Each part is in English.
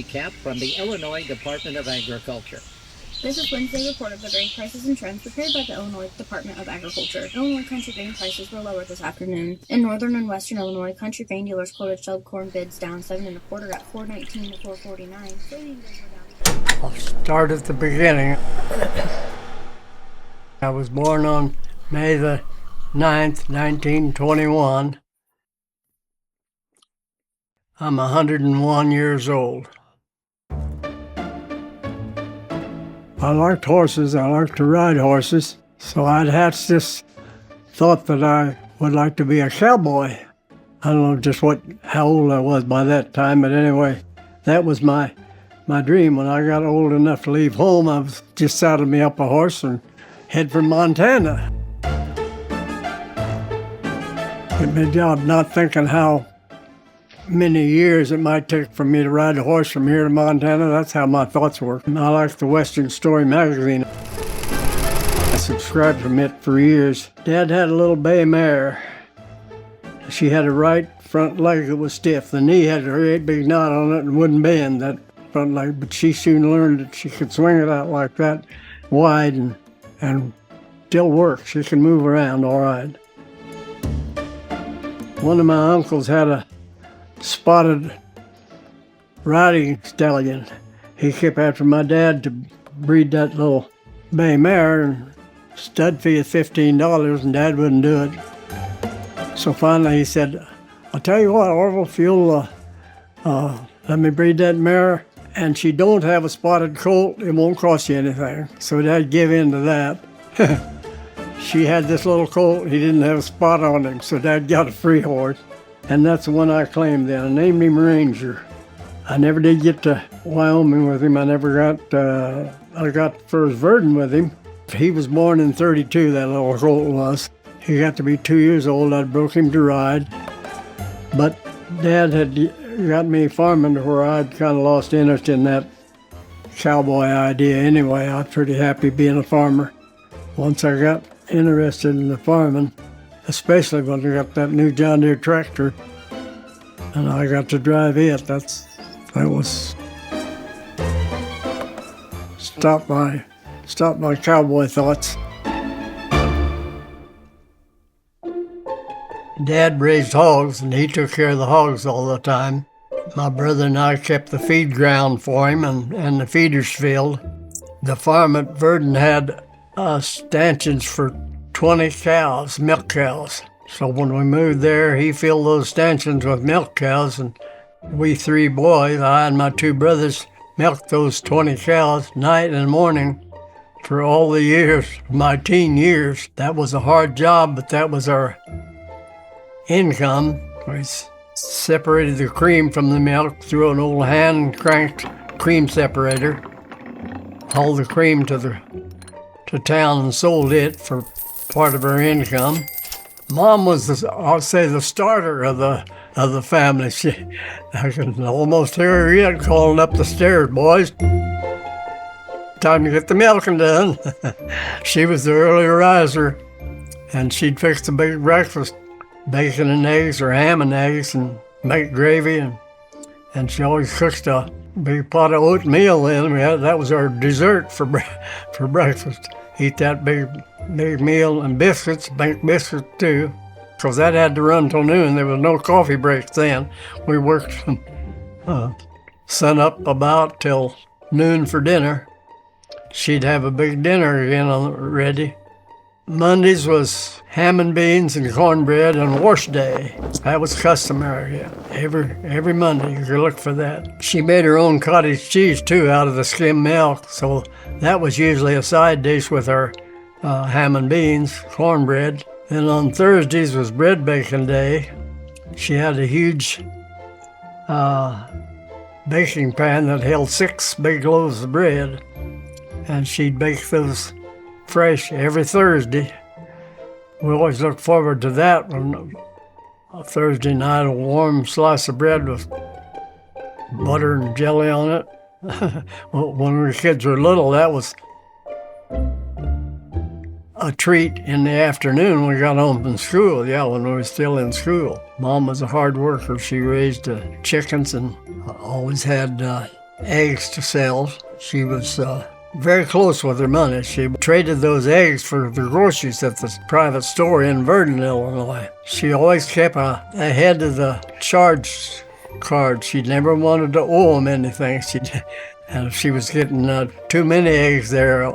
recap from the Illinois Department of Agriculture. This is Wednesday report of the grain prices and trends prepared by the Illinois Department of Agriculture. Illinois country grain prices were lower this afternoon. In northern and western Illinois, country grain dealers quoted shelled corn bids down 7 1/4 at $4.19 to $4.49. Soybean bids were down. I'll start at the beginning. I was born on May the 9th, 1921. I'm 101 years old. I liked horses. I liked to ride horses. So I'd hatched this thought that I would like to be a cowboy. I don't know just how old I was by that time, but anyway, that was my dream. When I got old enough to leave home, I was just saddled me up a horse and head for Montana. Quit my job not thinking how many years it might take for me to ride a horse from here to Montana. That's how my thoughts were. I liked the Western Story magazine. I subscribed from it for years. Dad had a little bay mare. She had a right front leg that was stiff. The knee had a great big knot on it and wouldn't bend, that front leg, but she soon learned that she could swing it out like that wide and still work. She can move around all right. One of my uncles had a spotted riding stallion. He kept after my dad to breed that little bay mare, and stud fee of $15, and Dad wouldn't do it. So finally he said, I'll tell you what, Orville, if you'll let me breed that mare, and she don't have a spotted colt, it won't cost you anything. So Dad gave in to that. She had this little colt, he didn't have a spot on him, so Dad got a free horse. And that's the one I claimed then. I named him Ranger. I never did get to Wyoming with him. I got first Verdon with him. He was born in 32, that little colt was. He got to be 2 years old. I broke him to ride. But Dad had got me farming to where I'd kind of lost interest in that cowboy idea anyway. I was pretty happy being a farmer. Once I got interested in the farming, especially when I got that new John Deere tractor, and I got to drive it. That was stopped my cowboy thoughts. Dad raised hogs, and he took care of the hogs all the time. My brother and I kept the feed ground for him and the feeders field. The farm at Verdon had stanchions for 20 cows, milk cows. So when we moved there, he filled those stanchions with milk cows, and we three boys, I and my two brothers, milked those 20 cows night and morning for all the years, my teen years. That was a hard job, but that was our income. We separated the cream from the milk through an old hand-cranked cream separator, hauled the cream to town and sold it for part of our income. Mom was, I'll say, the starter of the family. I can almost hear her yet calling up the stairs, boys. Time to get the milking done. She was the early riser, and she'd fix the big breakfast, bacon and eggs or ham and eggs, and make gravy, and she always cooked a big pot of oatmeal then. That was our dessert for breakfast. Eat that big meal, and biscuits, baked biscuits too, because that had to run till noon. There was no coffee breaks then. We worked from sun up about till noon for dinner. She'd have a big dinner again ready. Mondays was ham and beans and cornbread and wash day. That was customary. Yeah. Every Monday you could look for that. She made her own cottage cheese too out of the skim milk, so that was usually a side dish with her ham and beans, cornbread. Then on Thursdays was bread baking day. She had a huge baking pan that held 6 big loaves of bread, and she'd bake those fresh every Thursday. We always look forward to that when a Thursday night, a warm slice of bread with butter and jelly on it. Well, when we kids were little, that was a treat in the afternoon when we got home from school, when we were still in school. Mom was a hard worker. She raised chickens and always had eggs to sell. She was very close with her money. She traded those eggs for the groceries at the private store in Verdon, Illinois. She always kept ahead of the charge card. She never wanted to owe them anything. And if she was getting too many eggs there,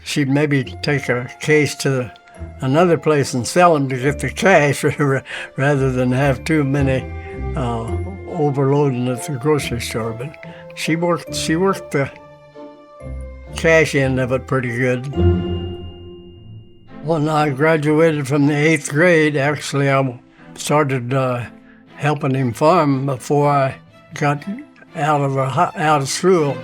she'd maybe take a case to another place and sell them to get the cash rather than have too many overloading at the grocery store. But she worked the cash end of it pretty good. When I graduated from the 8th grade, actually I started helping him farm before I got out of school.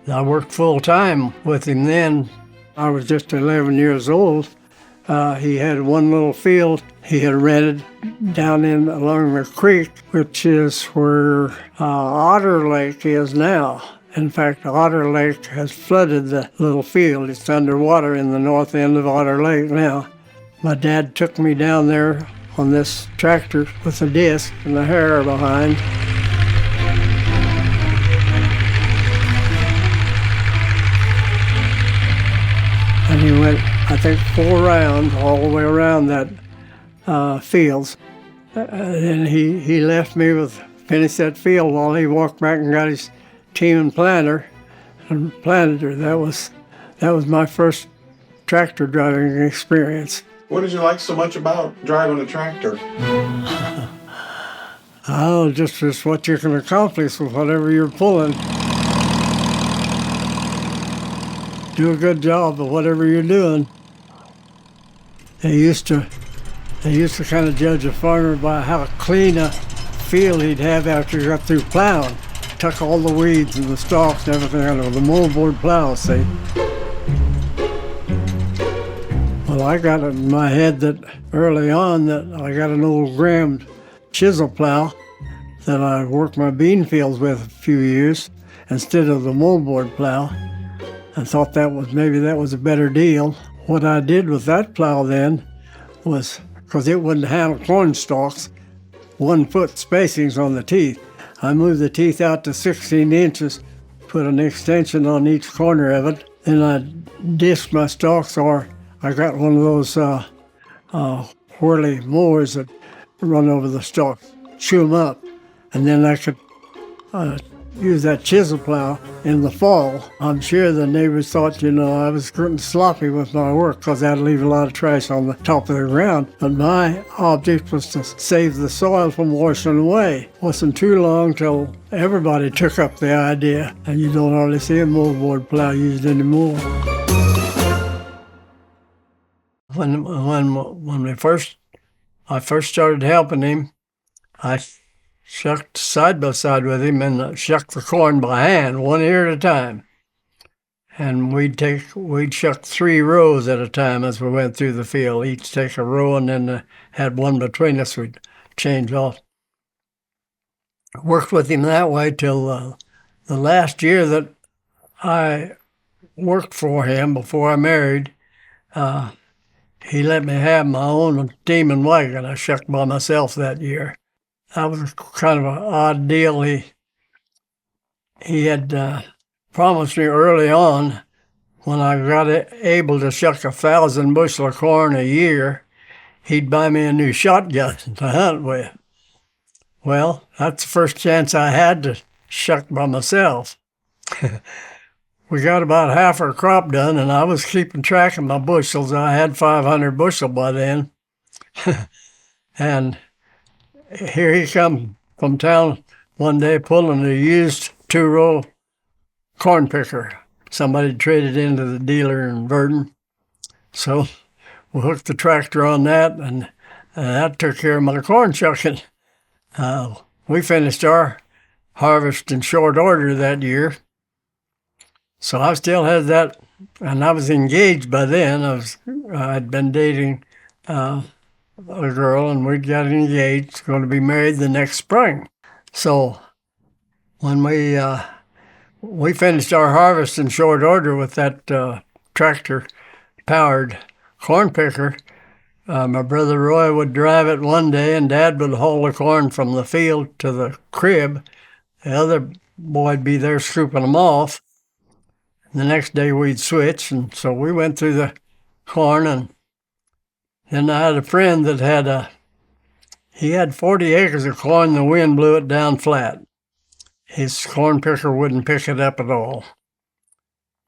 I worked full time with him then. I was just 11 years old. He had one little field he had rented down along the creek, which is where Otter Lake is now. In fact, Otter Lake has flooded the little field. It's underwater in the north end of Otter Lake now. My dad took me down there on this tractor with a disc and the harrow behind. And he went, I think, 4 rounds all the way around that fields. And he left me finished that field while he walked back and got his team and planter and planted her. That was my first tractor driving experience. What did you like so much about driving a tractor? Oh, just what you can accomplish with whatever you're pulling. Do a good job of whatever you're doing. They used to kind of judge a farmer by how clean a field he'd have after he got through plowing. Tuck all the weeds and the stalks and everything out of the moldboard plow, see. Well, I got it in my head that early on that I got an old Graham chisel plow that I worked my bean fields with a few years instead of the moldboard plow. I thought maybe that was a better deal. What I did with that plow then was, because it wouldn't handle corn stalks, 1 foot spacings on the teeth. I moved the teeth out to 16 inches, put an extension on each corner of it, then I disked my stalks, or I got one of those whirly mowers that run over the stalks, chew them up, and then I could use that chisel plow in the fall. I'm sure the neighbors thought, I was getting sloppy with my work because I'd leave a lot of trash on the top of the ground. But my object was to save the soil from washing away. Wasn't too long till everybody took up the idea, and you don't hardly see a moldboard plow used anymore. When I first started helping him, I shucked side by side with him and shucked the corn by hand, 1 ear at a time. And we'd shuck 3 rows at a time as we went through the field. Each take a row and then had one between us we'd change off. Worked with him that way till the last year that I worked for him before I married. He let me have my own team and wagon. I shucked by myself that year. That was kind of an odd deal. He had promised me early on, when I got able to shuck 1,000 bushel of corn a year, he'd buy me a new shotgun to hunt with. Well, that's the first chance I had to shuck by myself. We got about half our crop done, and I was keeping track of my bushels. I had 500 bushel by then. And here he come from town one day pulling a used 2-row corn picker. Somebody traded into the dealer in Verdon. So we hooked the tractor on that, and that took care of my corn shucking. We finished our harvest in short order that year. So I still had that, and I was engaged by then. I'd been dating a girl, and we'd got engaged, going to be married the next spring. So when we finished our harvest in short order with that tractor-powered corn picker, my brother Roy would drive it one day, and Dad would haul the corn from the field to the crib The other boy'd be there scooping them off. The next day we'd switch, and so we went through the corn, and then I had a friend that he had 40 acres of corn, the wind blew it down flat. His corn picker wouldn't pick it up at all.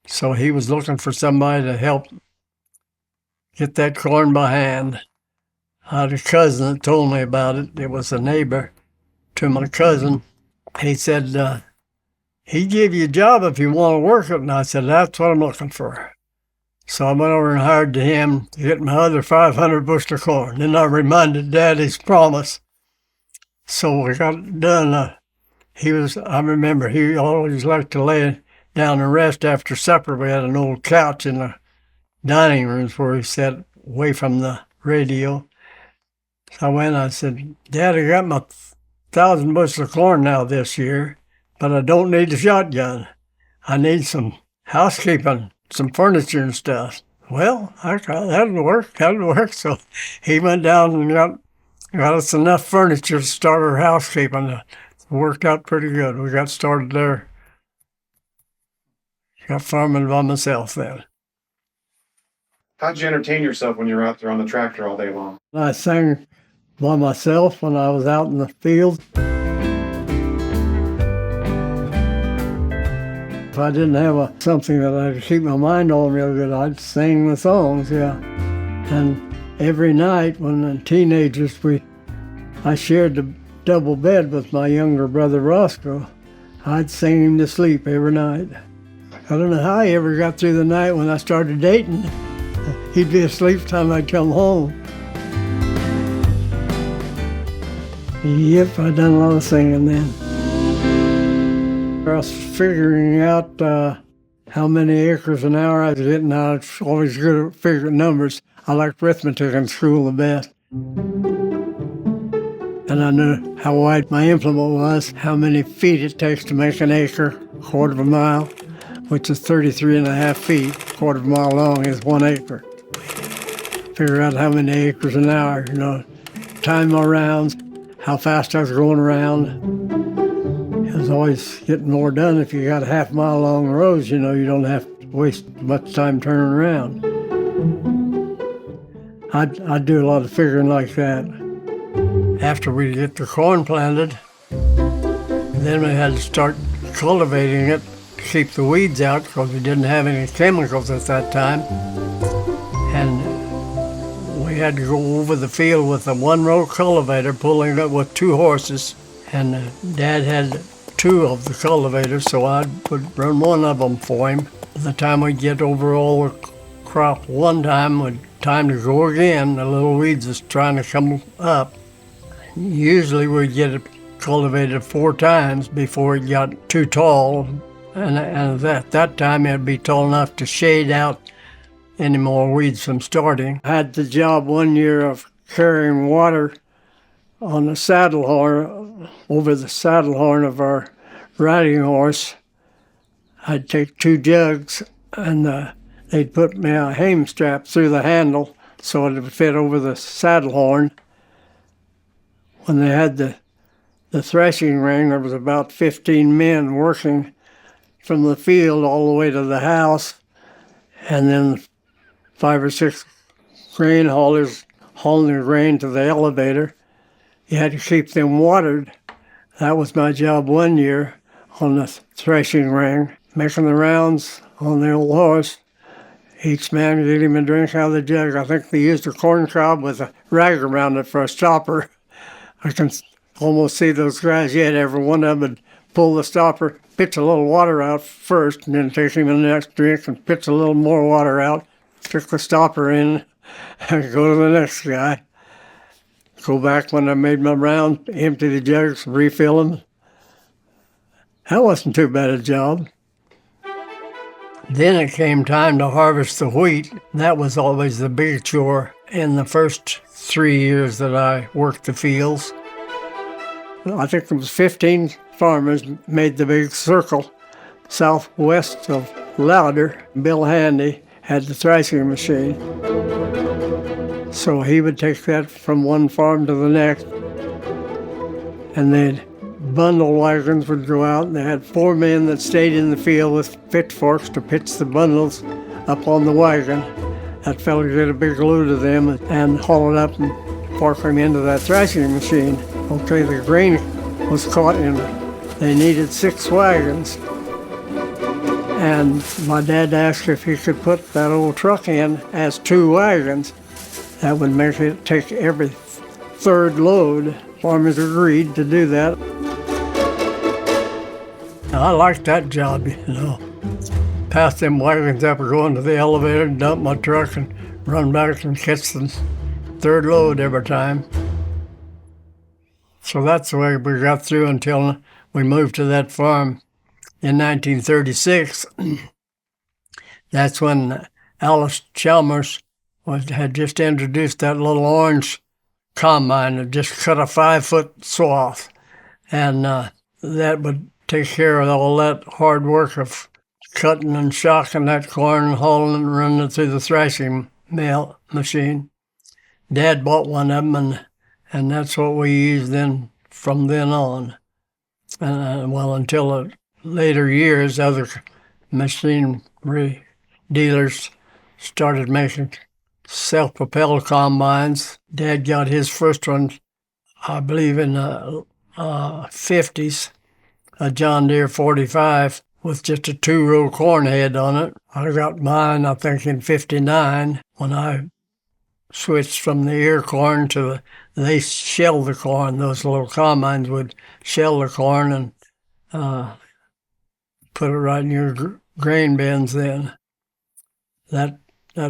So he was looking for somebody to help get that corn by hand. I had a cousin that told me about it. It was a neighbor to my cousin. He said, he'd give you a job if you want to work it. And I said, that's what I'm looking for. So I went over and hired him to get my other 500 bushel of corn. Then I reminded Dad his promise. So we got done. I remember he always liked to lay down and rest after supper. We had an old couch in the dining rooms where he sat away from the radio. So I went and I said, Dad, I got my 1,000 bushels of corn now this year, but I don't need a shotgun. I need some housekeeping, some furniture and stuff. Well, that'll work. So he went down and got us enough furniture to start our housekeeping. It worked out pretty good. We got started there. Got farming by myself then. How'd you entertain yourself when you were out there on the tractor all day long? I sang by myself when I was out in the field. If I didn't have something that I could keep my mind on real good, I'd sing the songs, yeah. And every night when the teenagers, I shared the double bed with my younger brother Roscoe. I'd sing him to sleep every night. I don't know how he ever got through the night when I started dating. He'd be asleep time I'd come home. Yep, I done a lot of singing then. I was figuring out how many acres an hour I was hitting. I was always good at figuring numbers. I liked arithmetic in school the best. And I knew how wide my implement was, how many feet it takes to make an acre, quarter of a mile, which is 33.5 feet. Quarter of a mile long is 1 acre. Figure out how many acres an hour, time my rounds, how fast I was going around. It was always getting more done if you got a half-mile long rows, you don't have to waste much time turning around. I'd do a lot of figuring like that. After we get the corn planted, then we had to start cultivating it to keep the weeds out because we didn't have any chemicals at that time. And we had to go over the field with a one-row cultivator pulling it with 2 horses. And Dad had 2 of the cultivators, so I would run one of them for him. By the time we'd get over all the crop one time, time to go again, the little weeds was trying to come up. Usually we'd get it cultivated 4 times before it got too tall. And at that time it'd be tall enough to shade out any more weeds from starting. I had the job one year of carrying water on the saddle horn, over the saddle horn of our riding horse. I'd take 2 jugs and they'd put me a hame strap through the handle so it would fit over the saddle horn. When they had the threshing ring, there was about 15 men working from the field all the way to the house, and then 5 or 6 grain haulers hauling the grain to the elevator. You had to keep them watered. That was my job one year on the threshing ring, making the rounds on the old horse. Each man gave him a drink out of the jug. I think they used a corn cob with a rag around it for a stopper. I can almost see those guys yet. Every one of them would pull the stopper, pitch a little water out first, and then take him the next drink and pitch a little more water out, stick the stopper in, and go to the next guy. Go back when I made my round, empty the jugs, refill them. That wasn't too bad a job. Then it came time to harvest the wheat. That was always the big chore in the first 3 years that I worked the fields. I think it was 15 farmers made the big circle southwest of Louder. Bill Handy had the threshing machine. So he would take that from one farm to the next, and they'd bundle wagons would go out, and they had 4 men that stayed in the field with pitchforks to pitch the bundles up on the wagon. That fellow would get a big load of them and haul it up and park them into that thrashing machine. Okay, the grain was caught in, they needed 6 wagons. And my dad asked if he could put that old truck in as 2 wagons. That would make it take every 3rd load. Farmers agreed to do that. I liked that job, Pass them wagons up and go into the elevator and dump my truck and run back and catch the 3rd load every time. So that's the way we got through until we moved to that farm in 1936. That's when Alice Chalmers had just introduced that little orange combine that just cut a 5-foot swath. And that would take care of all that hard work of cutting and shocking that corn, hauling and running it through the thrashing mill machine. Dad bought one of them, and that's what we used then from then on. Well, until the later years, other machinery dealers started making self-propelled combines. Dad got his first one, I believe, in the 50s, a John Deere 45 with just a 2-row corn head on it. I got mine, I think, in 59 when I switched from the ear corn to they shell the corn. Those little combines would shell the corn and put it right in your grain bins then. That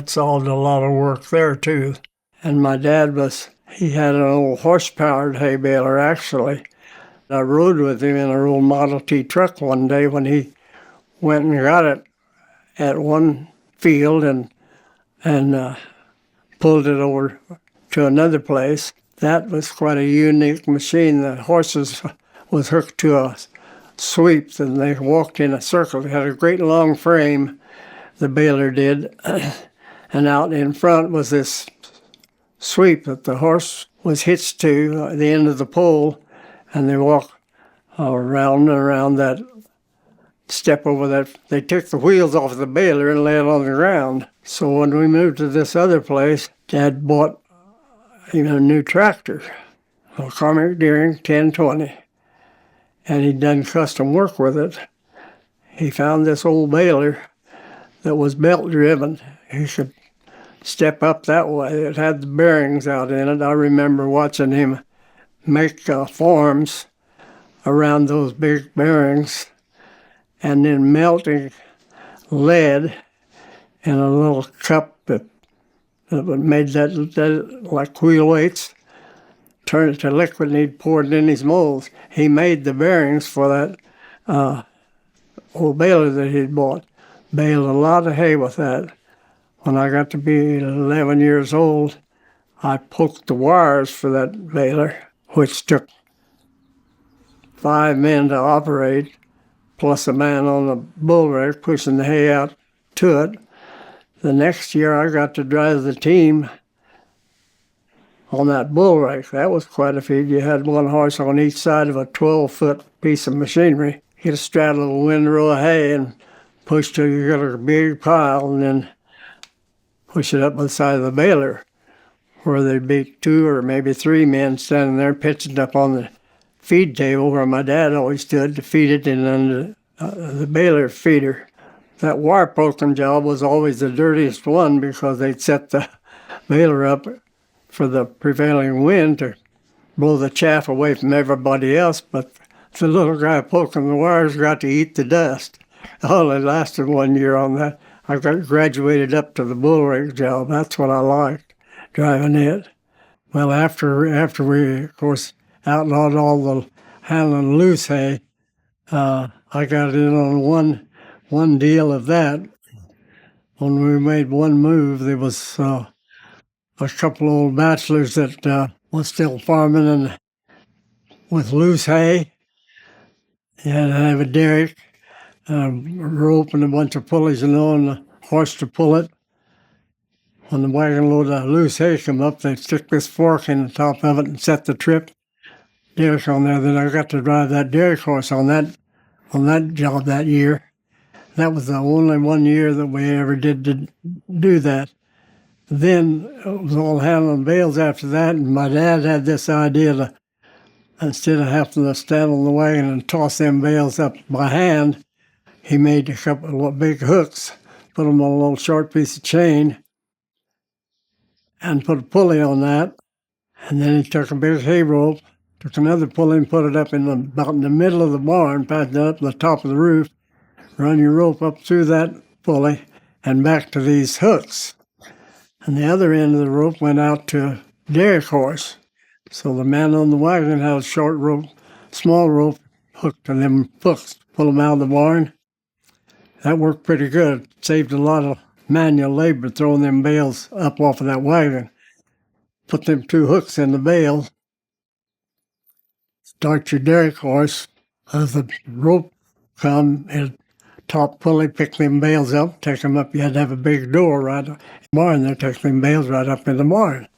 solved a lot of work there too. And my dad he had an old horse-powered hay baler actually. I rode with him in a old Model T truck one day when he went and got it at one field and pulled it over to another place. That was quite a unique machine. The horses was hooked to a sweep and they walked in a circle. It had a great long frame, the baler did, and out in front was this sweep that the horse was hitched to the end of the pole, and they walked around and around that, step over that. They took the wheels off the baler and lay it on the ground. So when we moved to this other place, Dad bought a new tractor, a Cormac Deering 1020, and he'd done custom work with it. He found this old baler that was belt driven. He could step up that way. It had the bearings out in it. I remember watching him make forms around those big bearings and then melting lead in a little cup that made that like wheel weights, turn it to liquid, and he'd pour it in his molds. He made the bearings for that old baler that he'd bought. Baled a lot of hay with that. When I got to be 11 years old, I poked the wires for that baler, which took 5 men to operate, plus a man on the bull rake pushing the hay out to it. The next year I got to drive the team on that bull rake. That was quite a feat. You had one horse on each side of a 12-foot piece of machinery. You'd straddle a windrow of hay and push till you got a big pile and then push it up the side of the baler, where there'd be 2 or maybe 3 men standing there pitching up on the feed table where my dad always stood to feed it in under the baler feeder. That wire poking job was always the dirtiest one because they'd set the baler up for the prevailing wind to blow the chaff away from everybody else, but the little guy poking the wires got to eat the dust. Oh, it lasted 1 year on that. I got graduated up to the bull rake job. That's what I liked, driving it. Well, after we, of course, outlawed all the handling loose hay, I got in on one deal of that. When we made one move, there was a couple old bachelors that was still farming and with loose hay. You had to have a derrick, a rope, and a bunch of pulleys and the horse to pull it. When the wagon load of loose hay come up, they'd stick this fork in the top of it and set the trip derrick on there. Then I got to drive that derrick horse on that job that year. That was the only one year that we ever did do that. Then it was all handling bales after that, and my dad had this idea to, instead of having to stand on the wagon and toss them bales up by hand, he made a couple of big hooks, put them on a little short piece of chain, and put a pulley on that. And then he took a big hay rope, took another pulley and put it up about in the middle of the barn, passed it up the top of the roof, run your rope up through that pulley and back to these hooks. And the other end of the rope went out to a derrick horse. So the man on the wagon had a short rope, small rope hooked to them hooks, pull them out of the barn. That worked pretty good. Saved a lot of manual labor throwing them bales up off of that wagon. Put them 2 hooks in the bale. Start your derrick horse. As the rope come, and top pulley, pick them bales up, take them up. You had to have a big door right in the barn there, take them bales right up in the barn.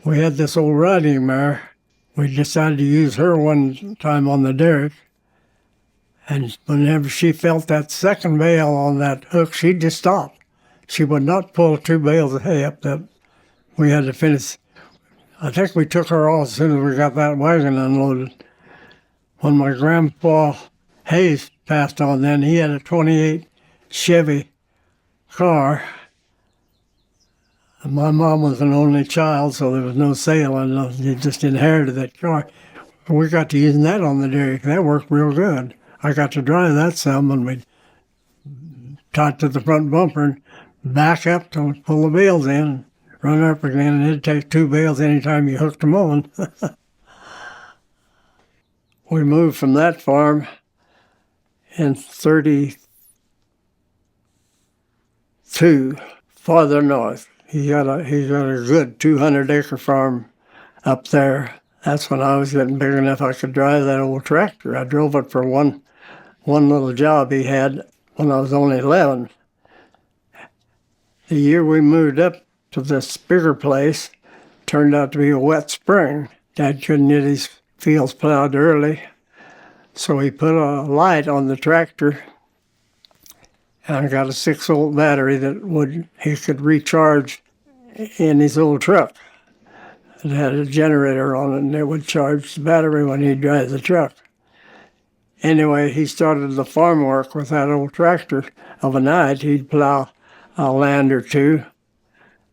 We had this old riding mare. We decided to use her one time on the derrick. And whenever she felt that second bale on that hook, she'd just stop. She would not pull 2 bales of hay up that we had to finish. I think we took her off as soon as we got that wagon unloaded. When my grandpa Hayes passed on then, he had a 28 Chevy car. And my mom was an only child, so there was no sale, and he just inherited that car. We got to using that on the derrick. That worked real good. I got to drive that some, and we'd tie it to the front bumper and back up to pull the bales in and run up again, and it'd take 2 bales anytime you hooked them on. We moved from that farm in 32 farther north. He got a good 200-acre farm up there. That's when I was getting big enough I could drive that old tractor. I drove it for one little job he had when I was only 11. The year we moved up to this bigger place turned out to be a wet spring. Dad couldn't get his fields plowed early, so he put a light on the tractor and got a 6-volt battery that he could recharge in his old truck. It had a generator on it, and it would charge the battery when he'd drive the truck. Anyway, he started the farm work with that old tractor. Of a night, he'd plow a land or 2,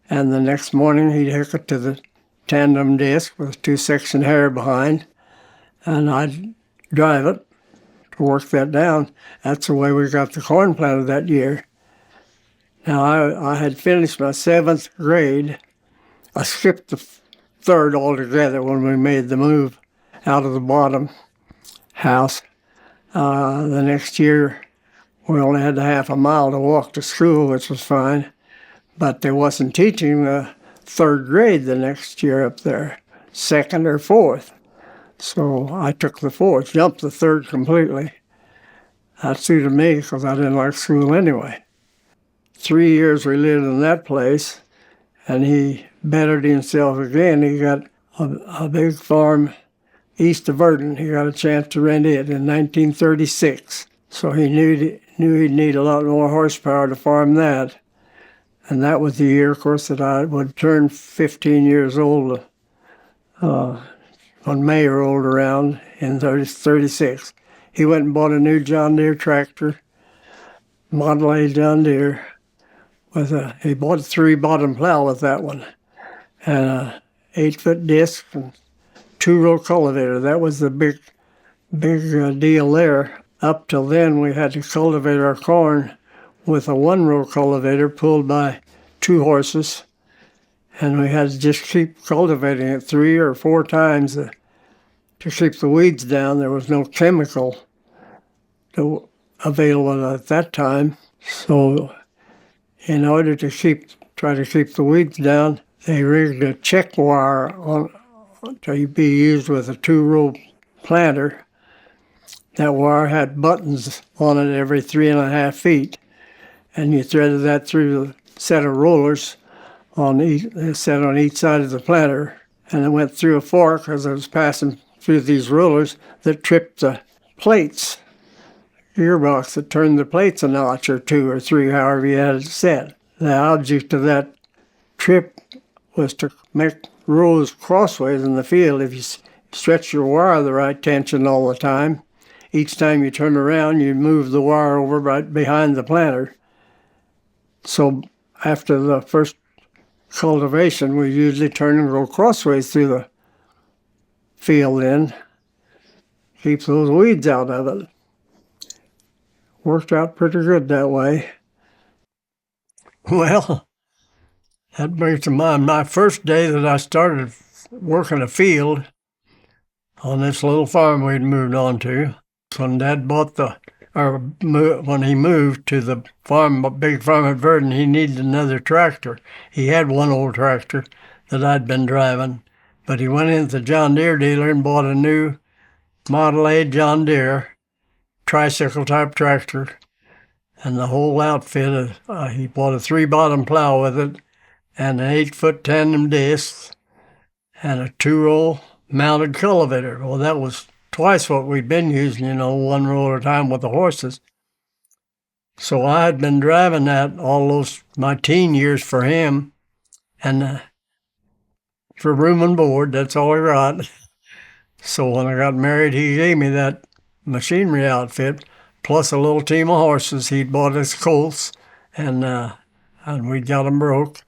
and the next morning he'd hook it to the tandem disc with 2-section hair behind, and I'd drive it to work that down. That's the way we got the corn planted that year. Now, I had finished my 7th grade. I skipped the 3rd altogether when we made the move out of the bottom house. The next year, we only had a half a mile to walk to school, which was fine. But they wasn't teaching the 3rd grade the next year up there, 2nd or 4th. So I took the 4th, jumped the 3rd completely. That suited me because I didn't like school anyway. 3 years we lived in that place, and he bettered himself again. He got a big farm east of Verdon. He got a chance to rent it in 1936. So he knew he'd need a lot more horsepower to farm that. And that was the year, of course, that I would turn 15 years old when May rolled around in 36. He went and bought a new John Deere tractor, Model A John Deere. He bought a 3-bottom plow with that one, and a 8-foot disc and 2-row cultivator. That was the big deal there. Up till then, we had to cultivate our corn with a 1-row cultivator pulled by 2 horses, and we had to just keep cultivating it 3 or 4 times to keep the weeds down. There was no chemical available at that time, so in order to try to keep the weeds down, they rigged a check wire to be used with a 2-row planter. That wire had buttons on it every 3.5 feet, and you threaded that through a set of rollers set on each side of the planter, and I went through a fork as I was passing through these rollers that tripped the plates, gearbox that turned the plates a notch or two or three, however you had it set. The object of that trip was to make rows crossways in the field. If you stretch your wire the right tension all the time, each time you turn around, you move the wire over right behind the planter. So after the first cultivation, we usually turn and go crossways through the field then. Keeps those weeds out of it. Worked out pretty good that way. Well, that brings to mind my first day that I started working a field on this little farm we'd moved on to. When Dad when he moved to the farm, a big farm at Verdon, he needed another tractor. He had one old tractor that I'd been driving, but he went into the John Deere dealer and bought a new Model A John Deere tricycle type tractor, and the whole outfit. He bought a 3-bottom plow with it, and an 8-foot tandem disc, and a 2-roll mounted cultivator. Well, that was twice what we'd been using, 1 roll at a time with the horses. So I had been driving that all my teen years for him, and for room and board, that's all I got. So when I got married, he gave me that machinery outfit, plus a little team of horses. He'd bought his colts, and we got them broke.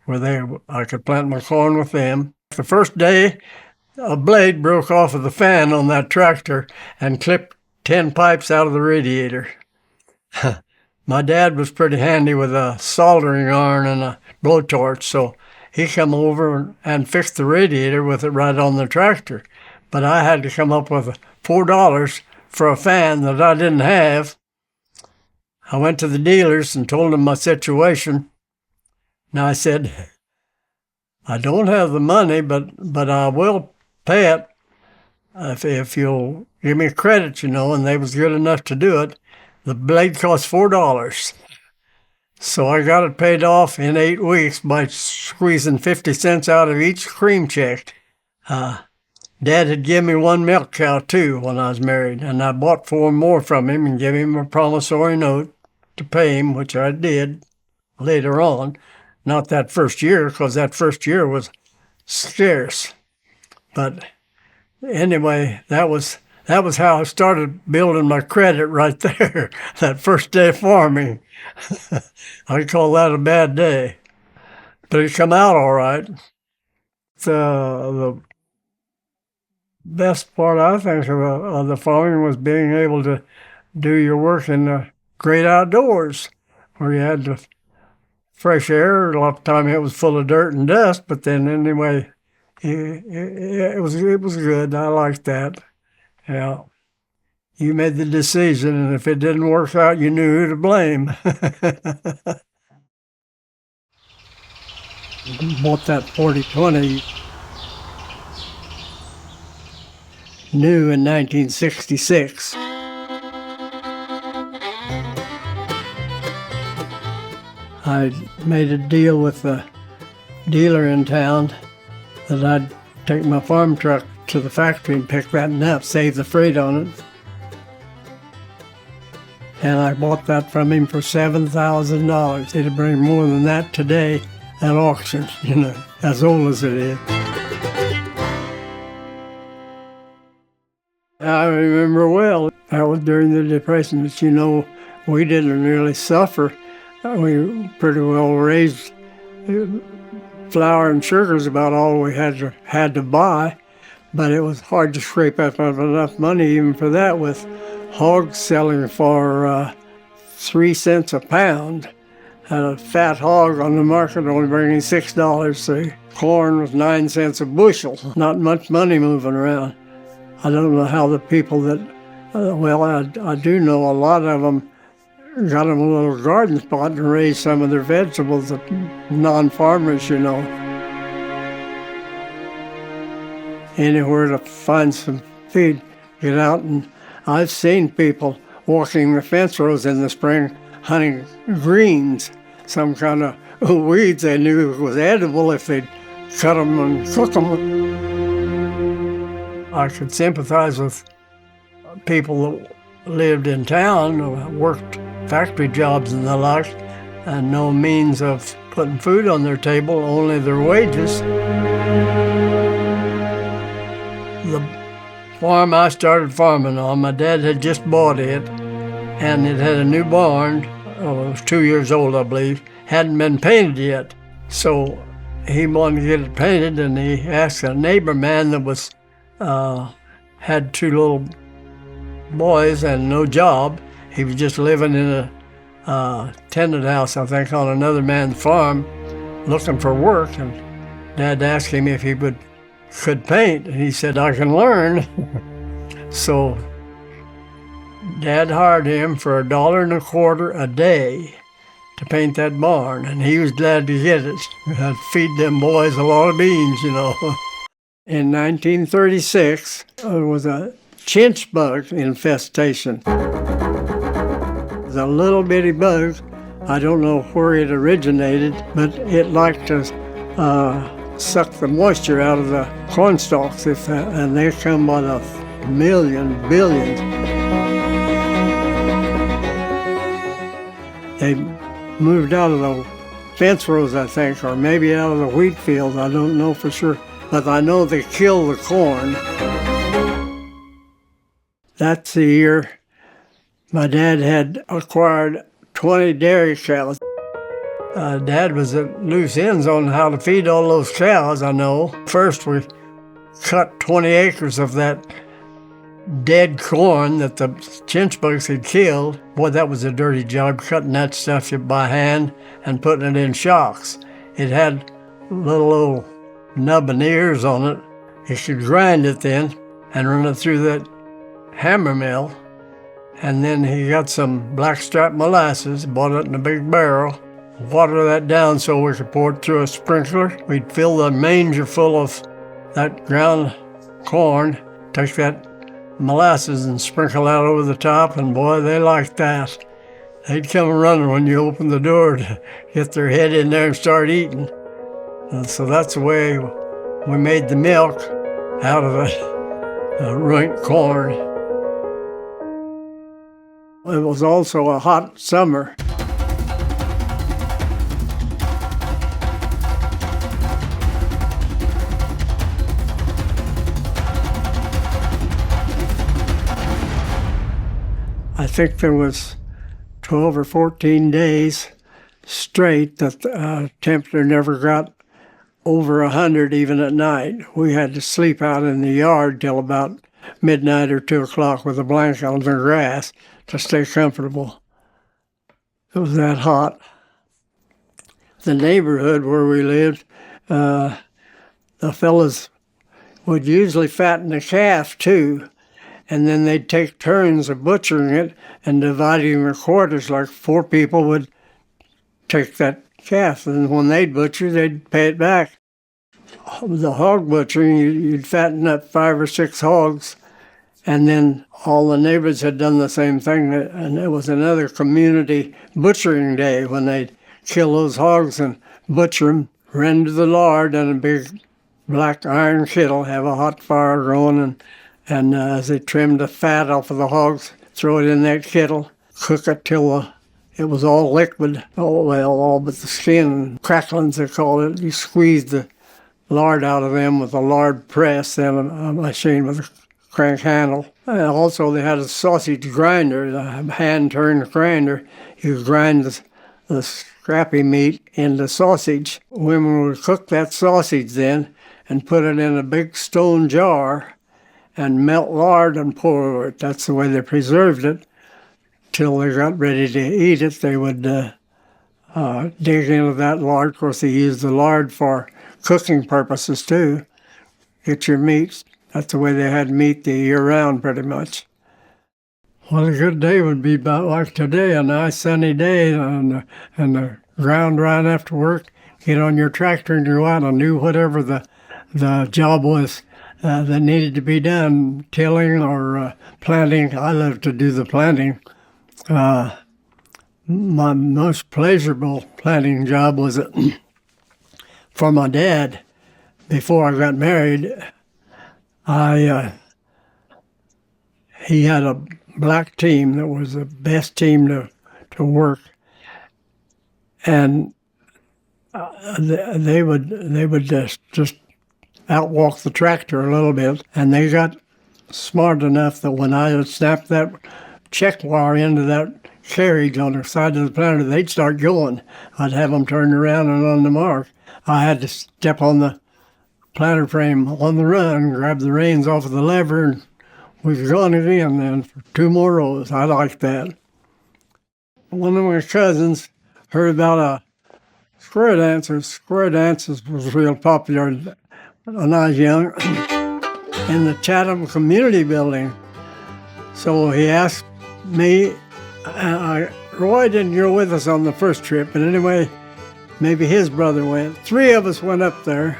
I could plant my corn with them. The first day, a blade broke off of the fan on that tractor and clipped 10 pipes out of the radiator. My dad was pretty handy with a soldering iron and a blowtorch, so he come over and fixed the radiator with it right on the tractor. But I had to come up with $4 for a fan that I didn't have. I went to the dealers and told them my situation. And I said, I don't have the money, but I will pay it if you'll give me credit, and they was good enough to do it. The blade cost $4. So I got it paid off in 8 weeks by squeezing 50 cents out of each cream check. Dad had given me 1 milk cow, too, when I was married, and I bought 4 more from him and gave him a promissory note to pay him, which I did later on. Not that first year, because that first year was scarce. But anyway, that was how I started building my credit right there, that first day of farming. I call that a bad day. But it come out all right. The best part, I think, of the farming was being able to do your work in the great outdoors, where you had the fresh air. A lot of time it was full of dirt and dust, but then anyway, it was good. I liked that. Yeah. You made the decision, and if it didn't work out, you knew who to blame. Bought that 4020 new in 1966. I made a deal with the dealer in town that I'd take my farm truck to the factory and pick that up, save the freight on it. And I bought that from him for $7,000. It'd bring more than that today at auction, as old as it is. I remember well, that was during the Depression, but we didn't really suffer. We pretty well raised flour and sugar is about all we had to buy, but it was hard to scrape up enough money even for that, with hogs selling for 3 cents a pound. Had a fat hog on the market only bringing $6. So corn was 9 cents a bushel. Not much money moving around. I don't know how the people that, I do know a lot of them got them a little garden spot and raised some of their vegetables, non-farmers, Anywhere to find some feed, get out. And I've seen people walking the fence rows in the spring hunting greens, some kind of weeds they knew was edible if they'd cut them and cook them. I could sympathize with people that lived in town, worked factory jobs and the like, and no means of putting food on their table, only their wages. The farm I started farming on, my dad had just bought it, and it had a new barn. Oh, it was 2 years old, I believe. Hadn't been painted yet. So he wanted to get it painted, and he asked a neighbor man that was had 2 little boys and no job. He was just living in a tenant house, I think, on another man's farm, looking for work. And Dad asked him if he could paint, and he said, "I can learn." So Dad hired him for $1.25 a day to paint that barn, and he was glad to get it. I'd feed them boys a lot of beans, you know. In 1936, there was a chinch bug infestation. It was a little bitty bug. I don't know where it originated, but it liked to suck the moisture out of the corn stalks, and they come by the billions. They moved out of the fence rows, I think, or maybe out of the wheat fields. I don't know for sure, but I know they killed the corn. That's the year my dad had acquired 20 dairy cows. Dad was at loose ends on how to feed all those cows, I know. First, we cut 20 acres of that dead corn that the chinch bugs had killed. Boy, that was a dirty job, cutting that stuff by hand and putting it in shocks. It had little old nubbin ears on it. You could grind it then and run it through that hammer mill. And then he got some blackstrap molasses, bought it in a big barrel, water that down so we could pour it through a sprinkler. We'd fill the manger full of that ground corn, take that molasses and sprinkle out over the top, and boy, they liked that. They'd come running when you opened the door to get their head in there and start eating. And so that's the way we made the milk out of the ruined corn. It was also a hot summer. I think there was 12 or 14 days straight that the temperature never got over 100 even at night. We had to sleep out in the yard till about midnight or 2 o'clock with a blanket on the grass to stay comfortable. It was that hot. The neighborhood where we lived, the fellas would usually fatten a calf too, and then they'd take turns of butchering it and dividing the quarters, like 4 people would take that calf, and when they'd butcher, they'd pay it back. The hog butchering, you'd fatten up 5 or 6 hogs, and then all the neighbors had done the same thing, and it was another community butchering day when they'd kill those hogs and butcher them, run to the lard in a big black iron kettle, have a hot fire going, and as they trimmed the fat off of the hogs, throw it in that kettle, cook it till it was all liquid, all but the skin, cracklings they call it. You squeeze the lard out of them with a lard press, then a machine with a crank handle. And also they had a sausage grinder, a hand-turned grinder. You grind the scrappy meat into sausage. Women would cook that sausage then and put it in a big stone jar and melt lard and pour over it. That's the way they preserved it. Till they got ready to eat it, they would dig into that lard. Of course, they used the lard for cooking purposes too. Get your meats. That's the way they had meat the year round, pretty much. Well, a good day would be about like today, a nice sunny day, and the ground right after work. Get on your tractor and go out and do whatever the job was that needed to be done, tilling or planting. I love to do the planting. My most pleasurable planting job was for my dad. before I got married, he had a black team that was the best team to work, and they would just outwalk the tractor a little bit, and they got smart enough that when I would snap that check wire into that carriage on the side of the planter, they'd start going. I'd have them turned around and on the mark. I had to step on the planter frame on the run, grab the reins off of the lever, and we were going again then for 2 more rows. I liked that. One of my cousins heard about a square dancer. Square dances was real popular when I was young in the Chatham Community Building. So he asked me, Roy didn't go with us on the first trip, but anyway, maybe his brother went. 3 of us went up there,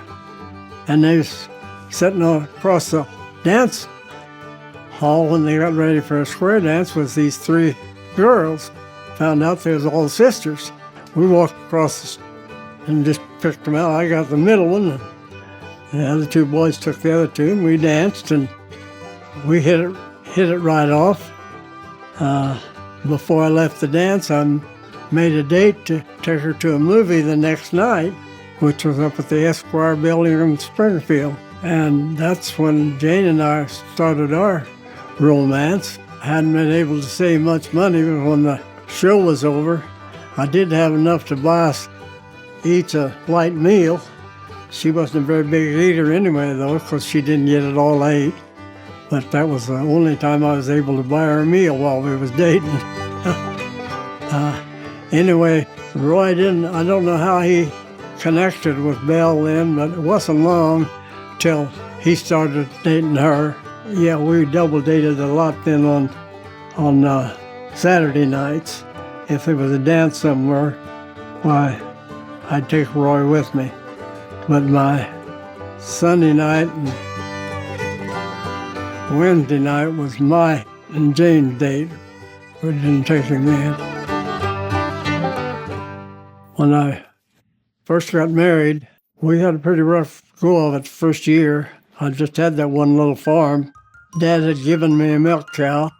and they was sitting across the dance hall when they got ready for a square dance with these 3 girls. Found out they was all sisters. We walked across and just picked them out. I got the middle one, and the other 2 boys took the other 2, and we danced, and we hit it right off. Before I left the dance, I made a date to take her to a movie the next night, which was up at the Esquire Building in Springfield. And that's when Jane and I started our romance. I hadn't been able to save much money, but when the show was over, I did have enough to buy us each a light meal. She wasn't a very big eater anyway, though, because she didn't get it all ate. But that was the only time I was able to buy her a meal while we was dating. Anyway, Roy I don't know how he connected with Belle then, but it wasn't long till he started dating her. Yeah, we double dated a lot then on Saturday nights. If there was a dance somewhere, why, I'd take Roy with me. But my Sunday night and Wednesday night was my and Jane's date. We didn't take him then. When I first got married, we had a pretty rough go of it the first year. I just had that one little farm. Dad had given me a milk cow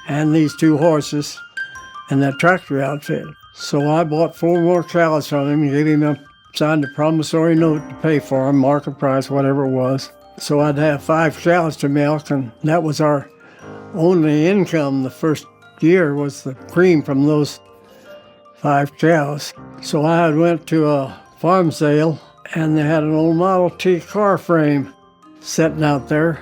and these 2 horses and that tractor outfit. So I bought 4 more cows from him and gave him signed a promissory note to pay for them, market price, whatever it was. So I'd have 5 cows to milk, and that was our only income the first year was the cream from those 5 cows. So I went to a farm sale, and they had an old Model T car frame sitting out there.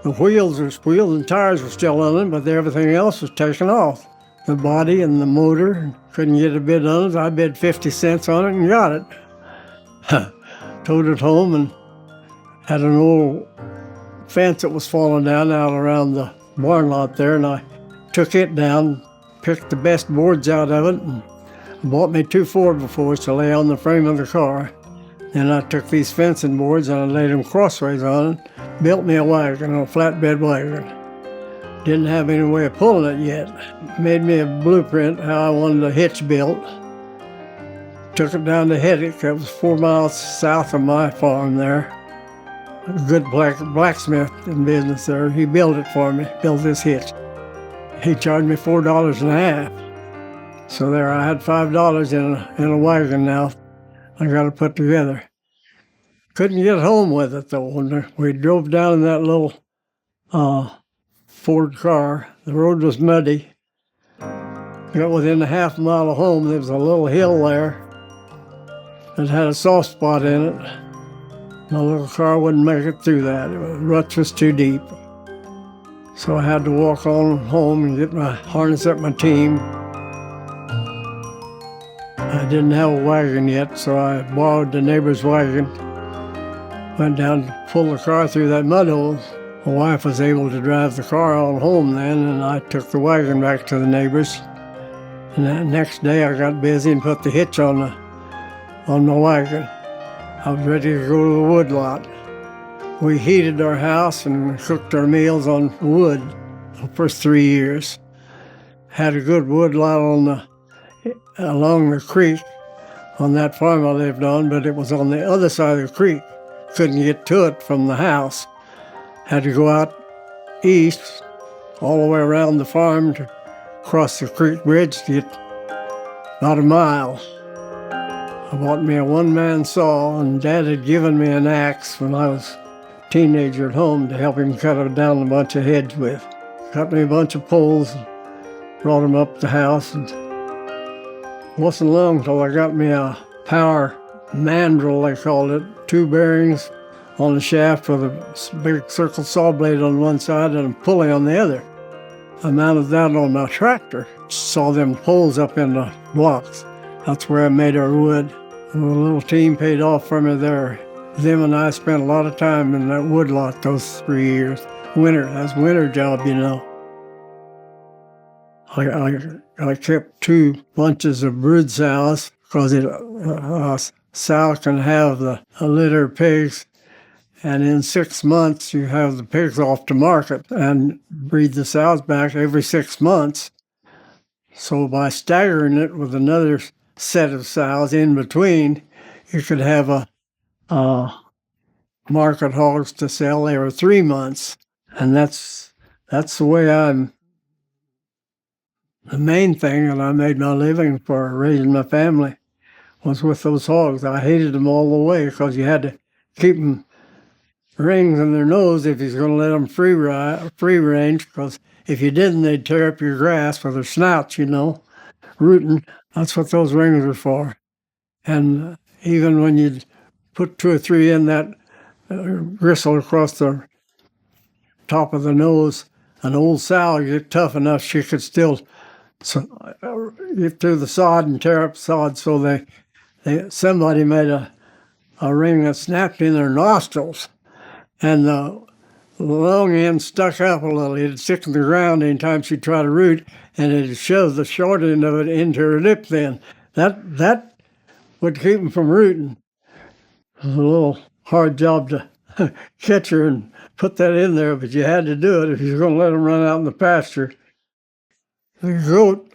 The wheels and tires were still on it, but everything else was taken off. The body and the motor, couldn't get a bid on it. I bid 50 cents on it and got it. Towed it home and had an old fence that was falling down out around the barn lot there, and I took it down, picked the best boards out of it, and bought me 2 4x4s to lay on the frame of the car. Then I took these fencing boards and I laid them crossways on it, built me a wagon, a flatbed wagon. Didn't have any way of pulling it yet. Made me a blueprint how I wanted a hitch built. Took it down to Heddick. That was 4 miles south of my farm there. A good blacksmith in business there. He built it for me, built this hitch. He charged me $4.50. So there I had $5 in a wagon now I got to put together. Couldn't get home with it though. When we drove down in that little Ford car, the road was muddy. Got within a half mile of home, there was a little hill there that had a soft spot in it. My little car wouldn't make it through that. The ruts was too deep. So I had to walk on home and get my harness up my team. I didn't have a wagon yet, so I borrowed the neighbor's wagon. Went down to pull the car through that mud hole. My wife was able to drive the car on home then, and I took the wagon back to the neighbor's. And that next day I got busy and put the hitch on my wagon. I was ready to go to the wood lot. We heated our house and cooked our meals on wood the first 3 years. Had a good wood lot along the creek on that farm I lived on, but it was on the other side of the creek. couldn't get to it from the house. Had to go out east, all the way around the farm to cross the creek bridge to get about a mile. I bought me a one-man saw, and Dad had given me an axe when I was a teenager at home to help him cut down a bunch of hedge with. Cut me a bunch of poles and brought them up the house. And it wasn't long till I got me a power mandrel, they called it, 2 bearings on the shaft with a big circle saw blade on one side and a pulley on the other. I mounted that on my tractor, saw them poles up in the blocks. That's where I made our wood. And the little team paid off for me there. Them and I spent a lot of time in that wood lot those 3 years. Winter, that's winter job, you know. I kept 2 bunches of brood sows because a sow can have a litter of pigs, and in 6 months you have the pigs off to market and breed the sows back every 6 months. So by staggering it with another set of sows in between, you could have a market hogs to sell every 3 months. And that's the way the main thing that I made my living for raising my family was with those hogs. I hated them all the way because you had to keep them rings in their nose if you're going to let them free range, because if you didn't, they'd tear up your grass with their snouts, you know, rooting. That's what those rings are for. And even when you put 2 or 3 in that gristle across the top of the nose, an old sow get tough enough she could still get through the sod and tear up sod. So somebody made a ring that snapped in their nostrils, and the long end stuck up a little. It'd stick in the ground anytime she'd try to root, and it'd shove the short end of it into her lip then. That would keep them from rooting. It was a little hard job to catch her and put that in there, but you had to do it if you were going to let them run out in the pasture. The goat,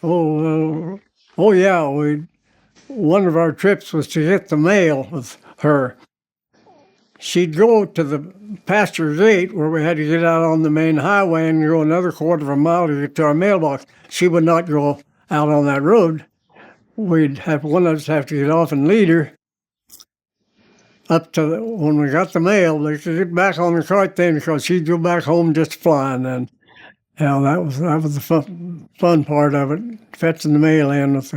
one of our trips was to get the mail with her. She'd go to the pasture gate where we had to get out on the main highway and go another quarter of a mile to get to our mailbox. She would not go out on that road. One of us have to get off and lead her up to when we got the mail. They could get back on the cart then because she'd go back home just flying. And that was the fun part of it, fetching the mail in with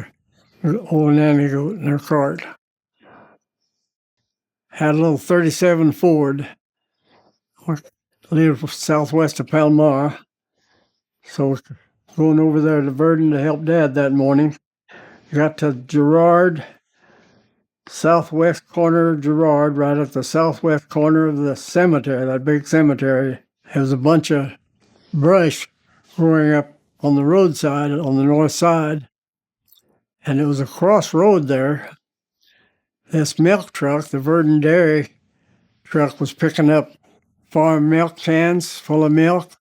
the old nanny goat in her cart. Had a little 37 Ford. We lived southwest of Palmyra. So going over there to Verdon to help Dad that morning. Got to Girard, southwest corner of Girard, right at the southwest corner of the cemetery, that big cemetery. There was a bunch of brush growing up on the roadside, on the north side. And it was a crossroad there. This milk truck, the Verdon Dairy truck, was picking up farm milk cans full of milk.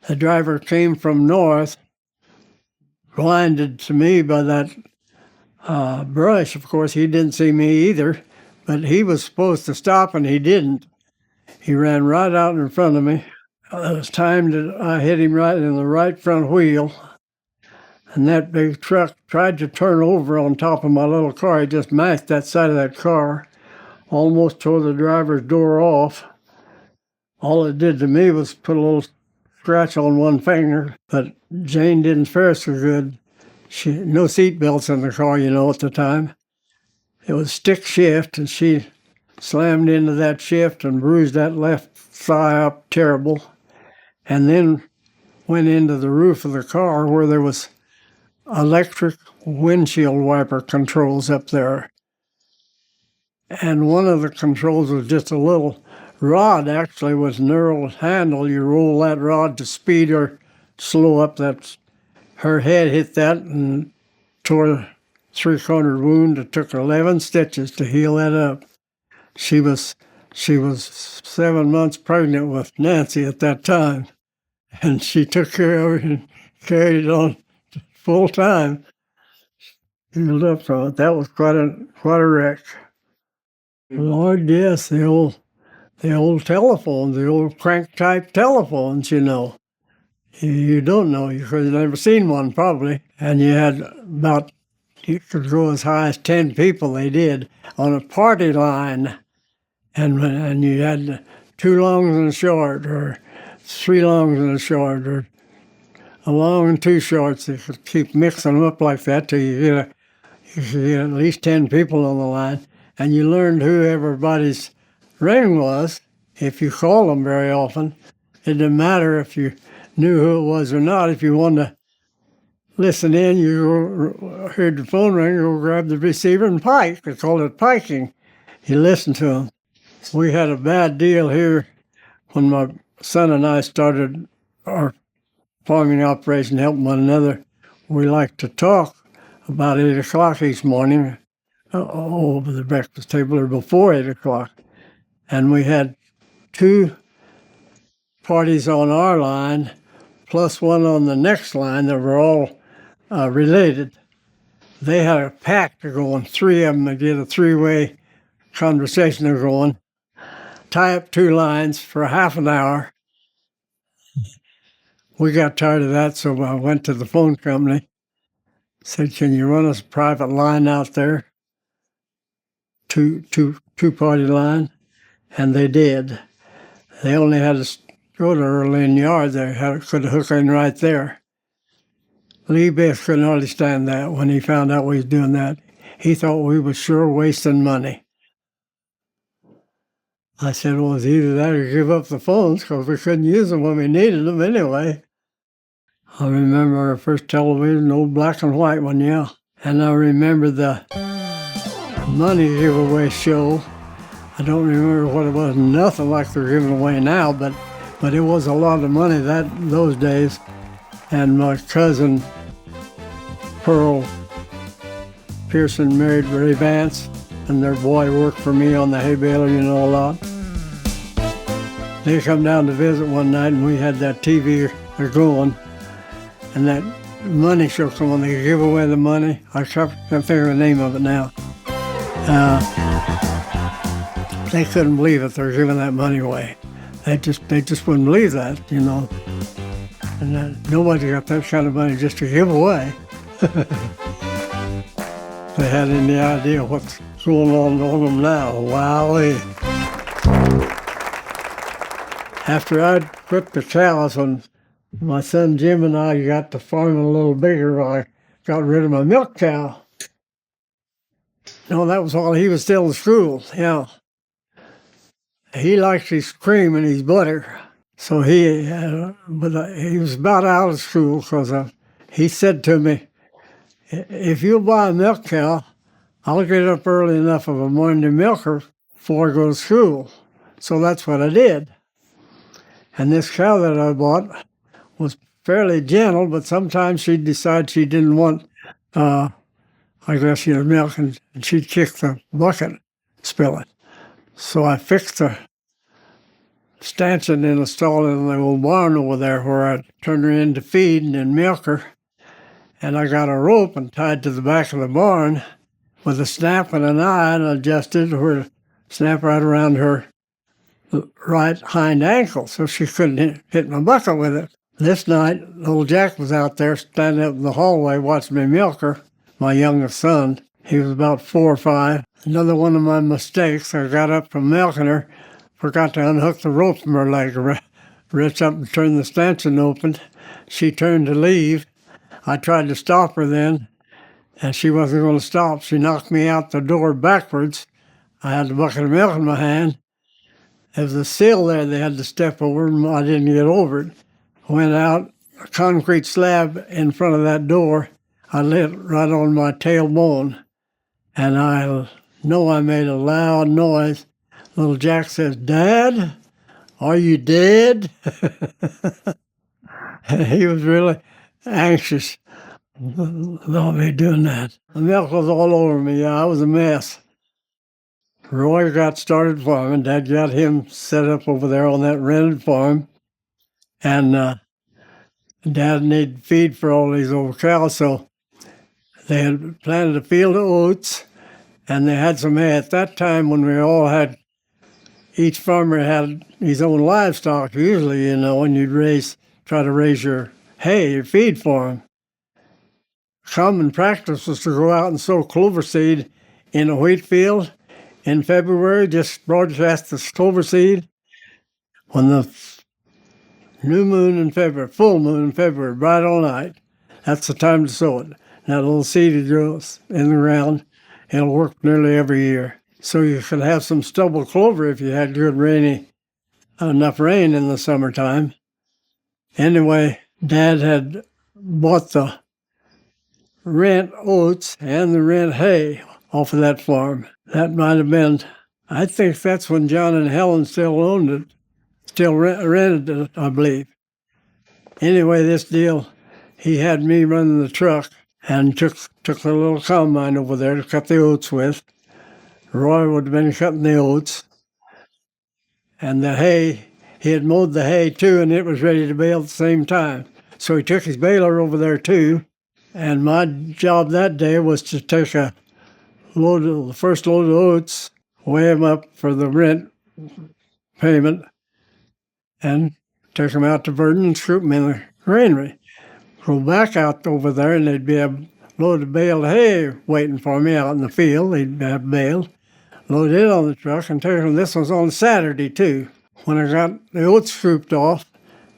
The driver came from north, blinded to me by that brush. Of course, he didn't see me either, but he was supposed to stop and he didn't. He ran right out in front of me. It was timed that I hit him right in the right front wheel. And that big truck tried to turn over on top of my little car. He just mashed that side of that car, almost tore the driver's door off. All it did to me was put a little scratch on one finger, but Jane didn't fare so good. No seat belts in the car, at the time. It was stick shift, and she slammed into that shift and bruised that left thigh up terrible, and then went into the roof of the car where there was electric windshield wiper controls up there. And one of the controls was just a little rod, actually, with knurled handle. You roll that rod to speed or slow up. Her head hit that and tore a 3-cornered wound. It took 11 stitches to heal that up. She was 7 months pregnant with Nancy at that time, and she took care of her and carried it on full time. Healed up from it. That was quite a wreck. Lord, yes, the old telephones, the old crank type telephones, you know. You don't know because you've never seen one probably. And you had about, you could go as high as 10 people, they did, on a party line. And you had 2 longs and a short, or 3 longs and a short, or a long and 2 shorts. You could keep mixing them up like that till you could get at least 10 people on the line. And you learned who everybody's ring was if you called them very often. It didn't matter if you knew who it was or not. If you wanted to listen in, you heard the phone ring, you go grab the receiver and pike. They called it piking. You listened to them. We had a bad deal here when my son and I started our farming operation, helping one another. We liked to talk about 8 o'clock each morning over the breakfast table, or before 8 o'clock. And we had 2 parties on our line, plus one on the next line that were all related. They had a pact going, 3 of them to get a 3-way conversation going, tie up 2 lines for half an hour. We got tired of that, so I went to the phone company, said, "Can you run us a private line out there? Two-party line?" And they did. They only had to go to early in the yard. They could hook in right there. Lee Biff couldn't hardly stand that when he found out we was doing that. He thought we was sure wasting money. I said, well, it's either that or give up the phones, because we couldn't use them when we needed them anyway. I remember our first television, old black and white one, yeah. And I remember the money giveaway show. I don't remember what it was, nothing like they're giving away now, but it was a lot of money those days. And my cousin Pearl Pearson married Ray Vance, and their boy worked for me on the hay baler, you know, a lot. They come down to visit one night, and we had that TV going, and that money show come on. They give away the money. I can't think of the name of it now. They couldn't believe it. They're giving that money away. They just wouldn't believe that, you know. And nobody got that kind of money just to give away. They had any idea what's going on them now. Wowee. After I'd quit the cows, when my son Jim and I got the farm a little bigger, I got rid of my milk cow. No, that was while he was still in school, yeah. He liked his cream and his butter. So he was about out of school, because he said to me, if you'll buy a milk cow, I'll get up early enough of a morning to milk her before I go to school. So that's what I did. And this cow that I bought was fairly gentle, but sometimes she'd decide she didn't want, I guess, milk, and she'd kick the bucket, spill it. So I fixed the stanchion in a stall in the old barn over there, where I turned her in to feed and then milk her. And I got a rope and tied to the back of the barn with a snap and an eye, and adjusted her snap right around her right hind ankle, so she couldn't hit my bucket with it. This night, old Jack was out there standing up in the hallway watching me milk her, my youngest son. He was about 4 or 5. Another one of my mistakes, I got up from milking her, forgot to unhook the rope from her leg, reached up and turned the stanchion open. She turned to leave. I tried to stop her then, and she wasn't going to stop. She knocked me out the door backwards. I had the bucket of milk in my hand. There was a sill there they had to step over, and I didn't get over it. Went out, a concrete slab in front of that door. I lit right on my tailbone, and I know I made a loud noise. Little Jack says, "Dad, are you dead?" He was really anxious about me doing that. The milk was all over me. Yeah, I was a mess. Roy got started farming. Dad got him set up over there on that rented farm. And Dad needed feed for all these old cows, so they had planted a field of oats And they had some hay at that time when we all had, each farmer had his own livestock usually, and you'd try to raise your hay, your feed for them. Common practice was to go out and sow clover seed in a wheat field in February, just broadcast the clover seed. When the new moon in February, full moon in February, bright all night, that's the time to sow it. That little seed grows in the ground. It'll work nearly every year. So you could have some stubble clover if you had good enough rain in the summertime. Anyway, Dad had bought the rent oats and the rent hay off of that farm. That might have been, I think that's when John and Helen still owned it, still rented it, I believe. Anyway, this deal, he had me running the truck and took the little combine over there to cut the oats with. Roy would have been cutting the oats. And the hay, he had mowed the hay too, and it was ready to bale at the same time. So he took his baler over there too. And my job that day was to take the first load of oats, weigh them up for the rent payment, and take them out to Verdon and scoop them in the granary. Go back out over there, and there'd be a load of baled hay waiting for me out in the field. They'd have baled, load it on the truck, and take them. This was on Saturday too. When I got the oats scooped off,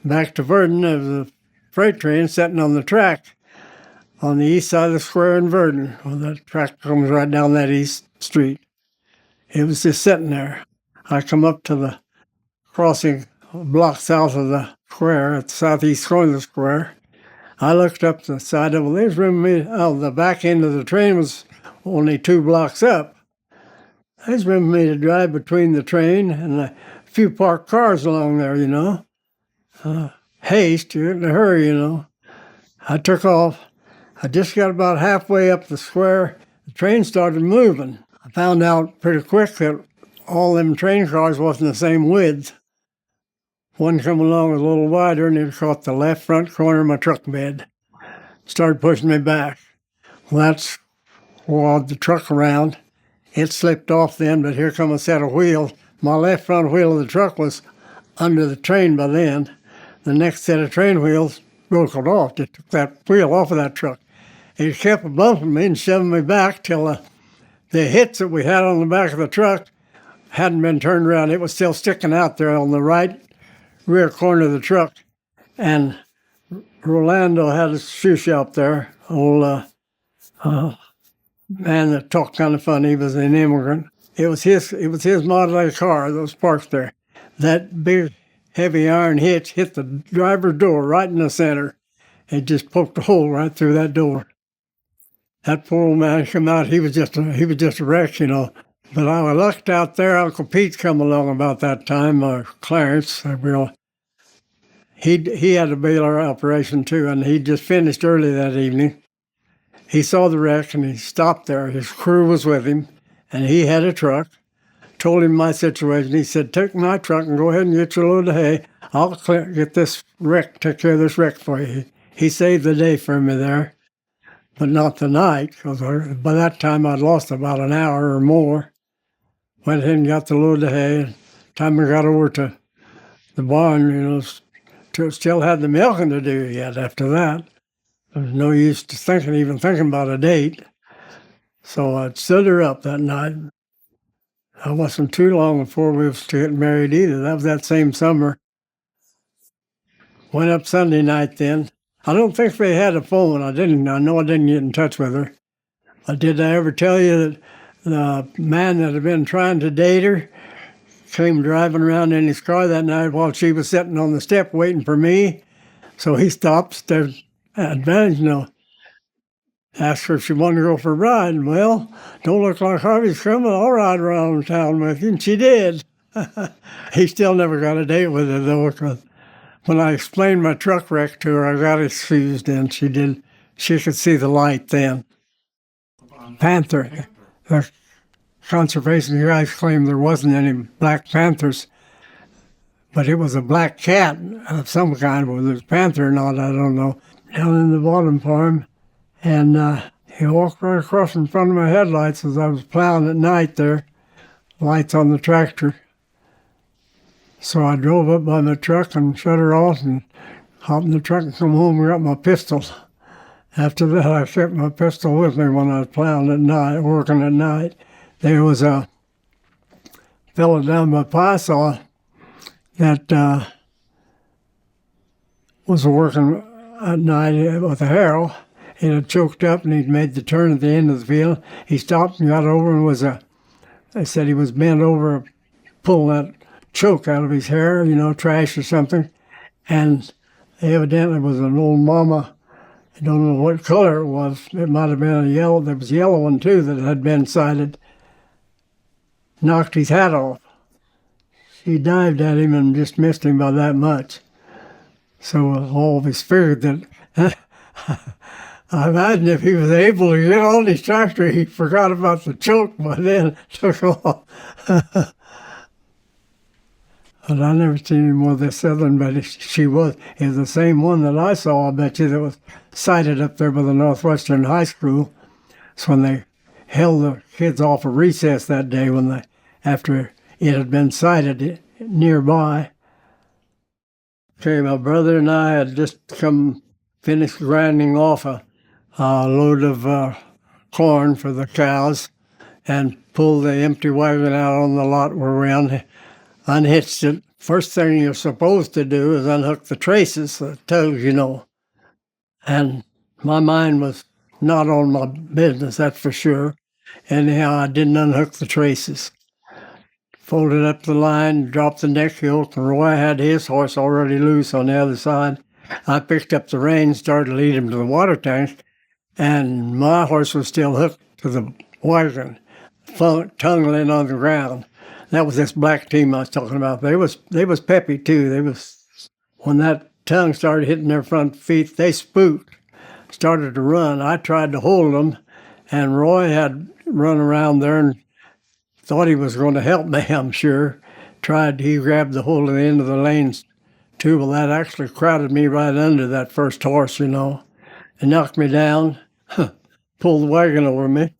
back to Verdon, there was a freight train sitting on the track on the east side of the square in Verdon. Well, that track comes right down that east street. It was just sitting there. I come up to the crossing block south of the square, at the southeast corner of the square. I looked up the side of it. There's room for me. Oh, the back end of the train was only 2 blocks up. There's room for me to drive between the train and a few parked cars along there, Haste, you're in a hurry, I took off. I just got about halfway up the square. The train started moving. I found out pretty quick that all them train cars wasn't the same width. One come along was a little wider, and it caught the left front corner of my truck bed. Started pushing me back. Well, that's walled the truck around. It slipped off then, but here come a set of wheels. My left front wheel of the truck was under the train by then. The next set of train wheels broke it off. Just took that wheel off of that truck. It kept bumping me and shoving me back till the hits that we had on the back of the truck hadn't been turned around. It was still sticking out there on the right rear corner of the truck. And Rolando had a shoe shop there, old man that talked kind of funny. He was an immigrant. It was his Model A car that was parked there. That big, heavy iron hitch hit the driver's door right in the center. It just poked a hole right through that door. That poor old man came out. He was just a wreck, But I lucked out there. Uncle Pete come along about that time, or Clarence. He had a baler operation too, and he just finished early that evening. He saw the wreck and he stopped there. His crew was with him, and he had a truck. Told him my situation. He said, "Take my truck and go ahead and get your load of hay. I'll get this wreck, take care of this wreck for you." He saved the day for me there, but not the night, because by that time I'd lost about an hour or more. Went ahead and got the load of hay. Time I got over to the barn, still had the milking to do yet after that. There was no use to even thinking about a date. So I stood her up that night. I wasn't too long before we was to get married either. That was that same summer. Went up Sunday night then. I don't think they had a phone. I know I didn't get in touch with her. Did I ever tell you that the man that had been trying to date her came driving around in his car that night while she was sitting on the step waiting for me? So he stopped. There's advantage, Asked her if she wanted to go for a ride. Well, don't look like Harvey's coming. I'll ride around town with you. And she did. He still never got a date with her, though, because when I explained my truck wreck to her, I got excused, and she did. She could see the light then. Panther. The conservation guys claimed there wasn't any black panthers, but it was a black cat of some kind. Whether it's panther or not, I don't know. Down in the bottom farm, and He walked right across in front of my headlights as I was plowing at night there, lights on the tractor. So I drove up by my truck and shut her off and hopped in the truck and come home and got my pistol. After that, I kept my pistol with me when I was plowing at night, working at night. There was a fellow down by Piesaw that was working at night with a harrow. He had choked up and he'd made the turn at the end of the field. He stopped and got over and they said he was bent over pulling that choke out of his hair, trash or something. And evidently it was an old mama. I don't know what color it was. It might have been a yellow. There was a yellow one too that had been sighted. Knocked his hat off. She dived at him and just missed him by that much. So I always figured that I imagine if he was able to get on his tractor, he forgot about the choke by then, took off. But I never seen him with this southern, but it was the same one that I saw, I bet you, that was sighted up there by the Northwestern High School. So when they held the kids off of recess that day, after it had been sighted nearby. Okay, my brother and I had just finished grinding off a load of corn for the cows and pulled the empty wagon out on the lot where we unhitched it. First thing you're supposed to do is unhook the traces, the toes, And my mind was not on my business, that's for sure. Anyhow, I didn't unhook the traces. Folded up the line, dropped the neck yoke, and Roy had his horse already loose on the other side. I picked up the reins, started to lead him to the water tank, and my horse was still hooked to the wagon, tongue laying on the ground. That was this black team I was talking about. They was peppy too. When that tongue started hitting their front feet, they spooked, started to run. I tried to hold them, and Roy had run around there and thought he was going to help me, I'm sure. He grabbed the hold of the end of the lanes too. Well, that actually crowded me right under that first horse, and knocked me down, pulled the wagon over me.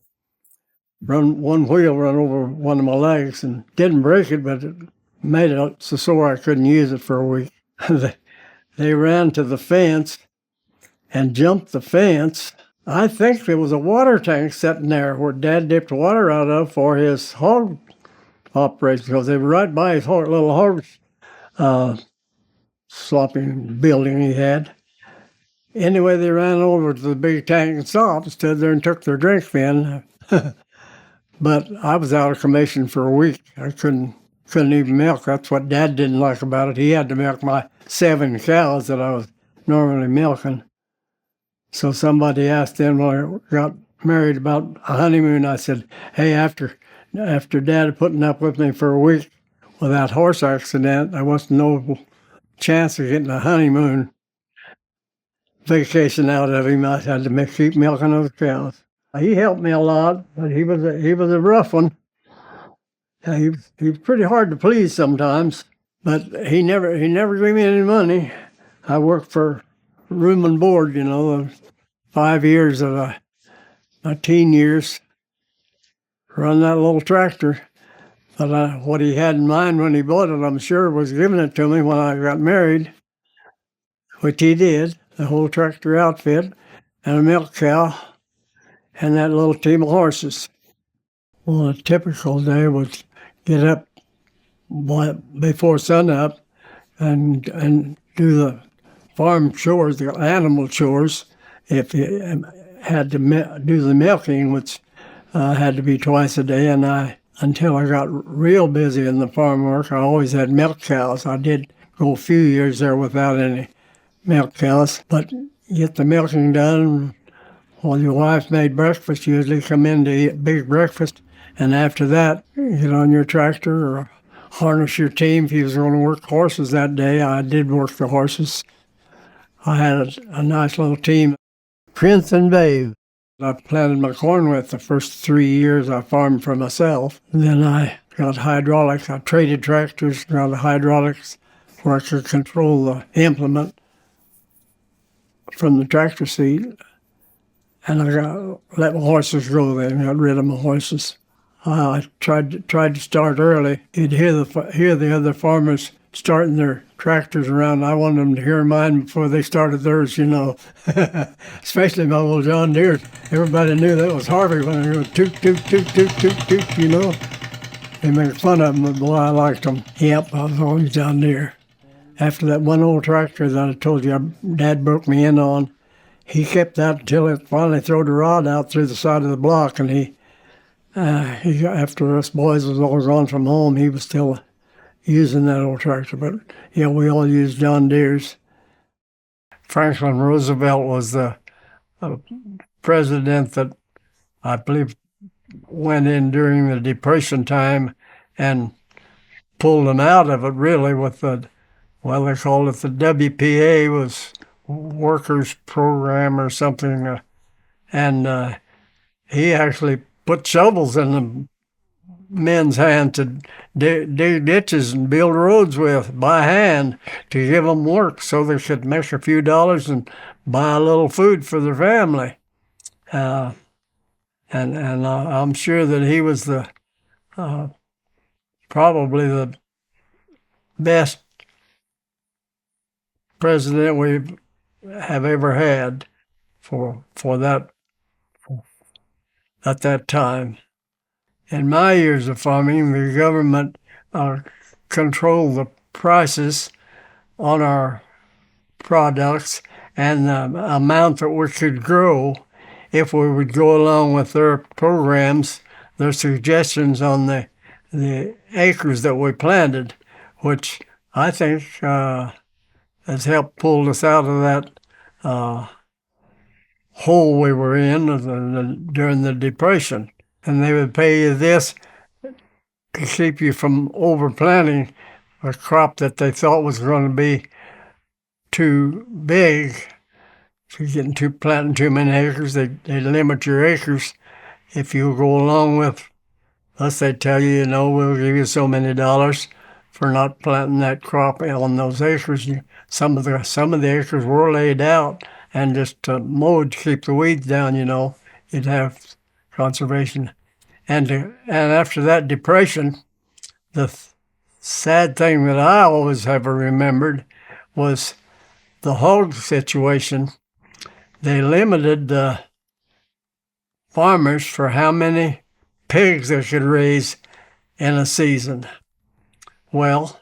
One wheel run over one of my legs and didn't break it, but it made it so sore I couldn't use it for a week. They ran to the fence and jumped the fence. I think there was a water tank sitting there where Dad dipped water out of for his hog operation, because they were right by his little hog slopping building he had. Anyway, they ran over to the big tank and stopped, stood there and took their drink then. But I was out of commission for a week. I couldn't even milk. That's what Dad didn't like about it. He had to milk my 7 cows that I was normally milking. So somebody asked them when I got married about a honeymoon. I said, hey, after Dad putting up with me for a week with that horse accident, there wasn't no chance of getting a honeymoon vacation out of him. I had to keep milking those cows. He helped me a lot, but he was a rough one. He was pretty hard to please sometimes, but he never gave me any money. I worked for room and board, 5 years of my teen years, run that little tractor. But what he had in mind when he bought it, I'm sure, was giving it to me when I got married, which he did, the whole tractor outfit, and a milk cow, and that little team of horses. Well, a typical day was get up before sunup and do the farm chores, the animal chores. If you had to do the milking, which had to be twice a day, and until I got real busy in the farm work, I always had milk cows. I did go a few years there without any milk cows, but get the milking done. While your wife made breakfast, you usually come in to eat a big breakfast, and after that, get on your tractor or harness your team. If you was going to work horses that day, I did work the horses. I had a nice little team, Prince and Babe. I planted my corn with the first 3 years I farmed for myself. Then I got hydraulics. I traded tractors, got hydraulics where I could control the implement from the tractor seat. and I let my horses go then, got rid of my horses. I tried to start early. You'd hear the other farmers starting their tractors around. I wanted them to hear mine before they started theirs, especially my old John Deere. Everybody knew that was Harvey when they go toot, toot, toot, toot, toot, toot, They made fun of them, but boy, I liked them. Yep, I was always John Deere. After that one old tractor that I told you Dad broke me in on, he kept that until it finally threw the rod out through the side of the block, and he after us boys was all gone from home, he was still using that old tractor. But yeah, we all used John Deere's. Franklin Roosevelt was the president that I believe went in during the Depression time and pulled them out of it really with they called it the WPA, was Workers Program or something. And he actually put shovels in the men's hand to dig ditches and build roads with by hand to give them work so they could make a few dollars and buy a little food for their family. And I'm sure that he was probably the best president we have ever had for that at that time. In my years of farming, the government controlled the prices on our products and the amount that we could grow if we would go along with their programs, their suggestions on the acres that we planted, which I think has helped pull us out of that hole we were in during the Depression. And they would pay you this to keep you from overplanting a crop that they thought was going to be too big. If you're planting too many acres, they limit your acres. If you go along with us, they tell you, we'll give you so many dollars for not planting that crop on those acres. Some of the acres were laid out and just mowed to keep the weeds down. You'd have conservation. And after that Depression, the sad thing that I always have remembered was the hog situation. They limited the farmers for how many pigs they could raise in a season. Well,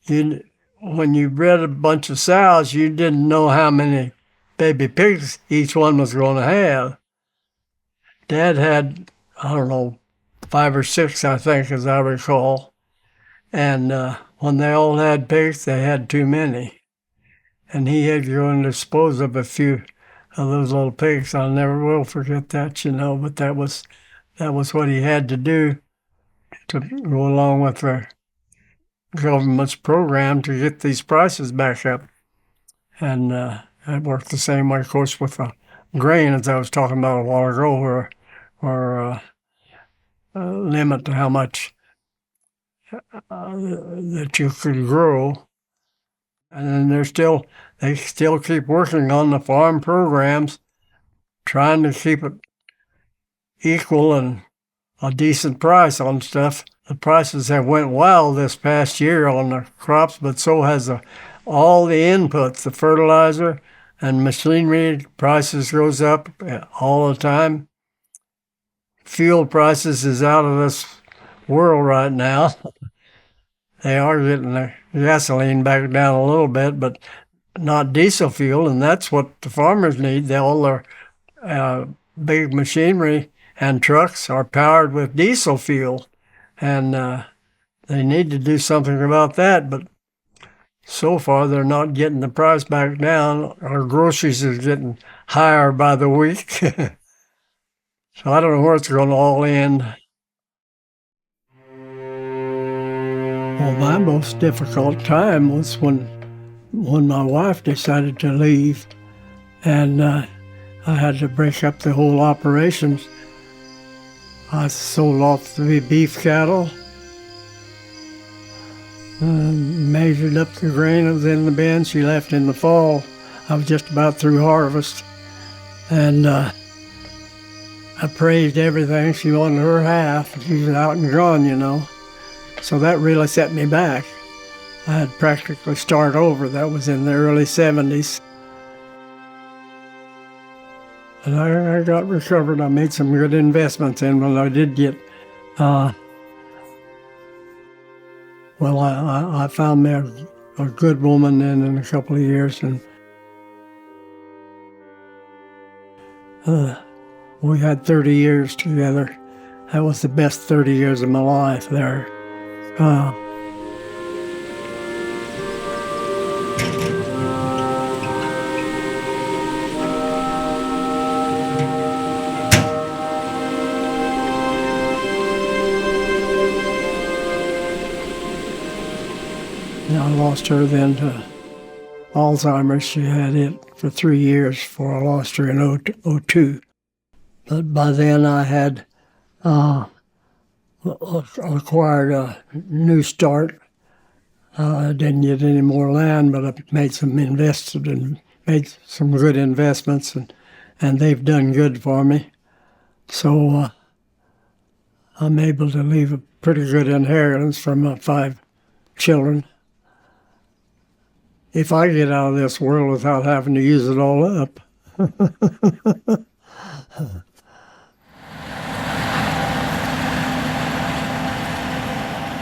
when you bred a bunch of sows, you didn't know how many baby pigs each one was going to have. Dad had, 5 or 6, I think, as I recall. And when they all had pigs, they had too many. And he had to go and dispose of a few of those little pigs. I never will forget that, but that was what he had to do to go along with the government's program to get these prices back up. And it worked the same way, of course, with the grain, as I was talking about a while ago, or limit to how much that you could grow. And then they still keep working on the farm programs, trying to keep it equal and a decent price on stuff. The prices have went wild this past year on the crops, but so has all the inputs, the fertilizer and machinery prices goes up all the time. Fuel prices is out of this world right now. They are getting the gasoline back down a little bit, but not diesel fuel, and that's what the farmers need. All their big machinery and trucks are powered with diesel fuel, and they need to do something about that, but so far they're not getting the price back down. Our groceries is getting higher by the week. So I don't know where it's going to all end. Well, my most difficult time was when my wife decided to leave, and I had to break up the whole operations. I sold off the beef cattle, measured up the grain that was in the bin. She left in the fall. I was just about through harvest, And I praised everything. She wanted her half. She was out and gone, you know. So that really set me back. I had practically start over. That was in the early 70s. And I got recovered. I made some good investments in when I did get, I found me a good woman then in a couple of years, and we had 30 years together. That was the best 30 years of my life there. I lost her then to Alzheimer's. She had it for 3 years before I lost her in '02. But by then I had acquired a new start. I didn't get any more land, but I made some good investments, and they've done good for me. So I'm able to leave a pretty good inheritance for my 5 children. If I get out of this world without having to use it all up.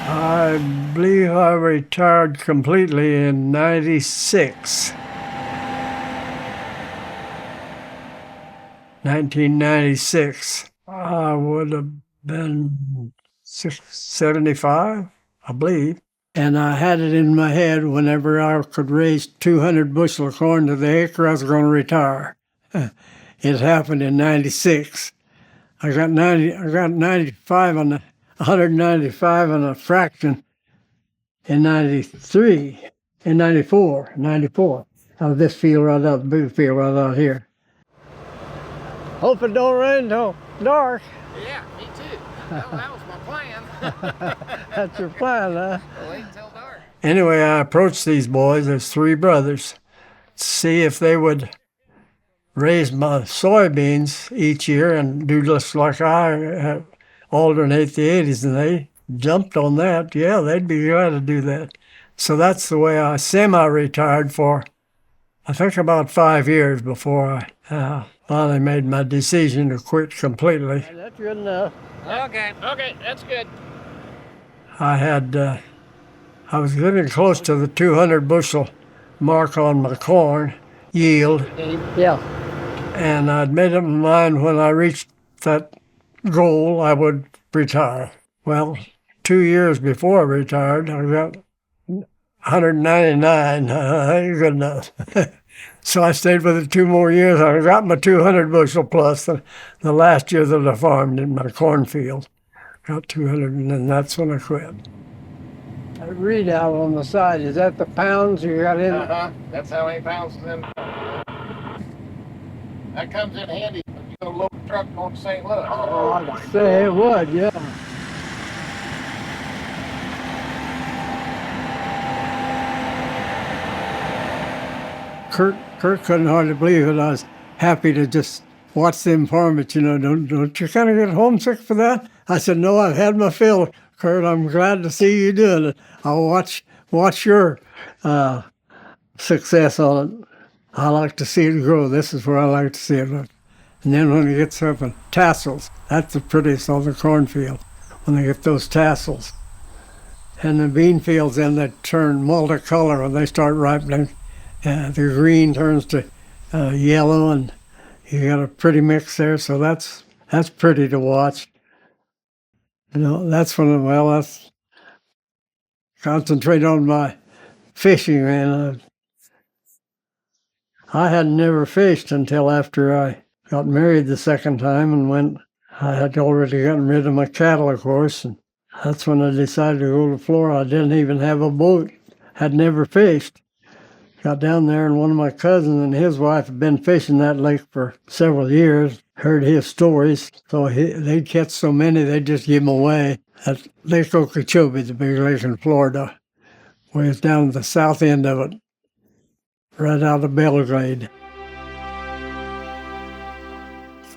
I believe I retired completely in '96. 1996. I would have been 75, I believe. And I had it in my head whenever I could raise 200 bushel of corn to the acre, I was going to retire. It happened in '96. I got 95 on the 195 and a fraction in '94. Out of this field right out, the big field right out here. Hope it don't rain till dark. Yeah, me too. Well, that was my plan. That's your plan, huh? Wait until dark. Anyway, I approached these boys, there's 3 brothers, to see if they would raise my soybeans each year and do just like I alternate the 80s, and they jumped on that. Yeah, they'd be glad to do that. So that's the way I semi-retired for, I think, about 5 years before I finally made my decision to quit completely. That's good enough. Okay, that's good. I was getting close to the 200 bushel mark on my corn yield. Yeah. And I'd made up my mind when I reached that goal, I would retire. Well, 2 years before I retired, I got 199. Ain't good enough. So I stayed with it 2 more years. I got my 200 bushel plus the last year that I farmed in my cornfield. Got 200, and then that's when I quit. That readout on the side, is that the pounds you got in? That's how many pounds is in. That comes in handy when you go load the truck going to St. Louis. Oh, I'd say it would, yeah. Kurt couldn't hardly believe it. I was happy to just watch them farm it, you know. Don't you kind of get homesick for that? I said, no, I've had my fill, Kurt. I'm glad to see you doing it. I'll watch your success on it. I like to see it grow. This is where I like to see it. And then when it gets up in tassels, that's the prettiest on the cornfield, when they get those tassels. And the bean fields then they turn multicolor when they start ripening. The green turns to yellow, and you got a pretty mix there. So that's pretty to watch. You know, that's that's concentrate on my fishing, man. I had never fished until after I got married the second time and I had already gotten rid of my cattle, of course, and that's when I decided to go to Florida. I didn't even have a boat, had never fished. Got down there, and one of my cousins and his wife had been fishing that lake for several years, heard his stories, so they'd catch so many, they'd just give them away. At Lake Okeechobee, the big lake in Florida, where it's down at the south end of it, right out of Belgrade.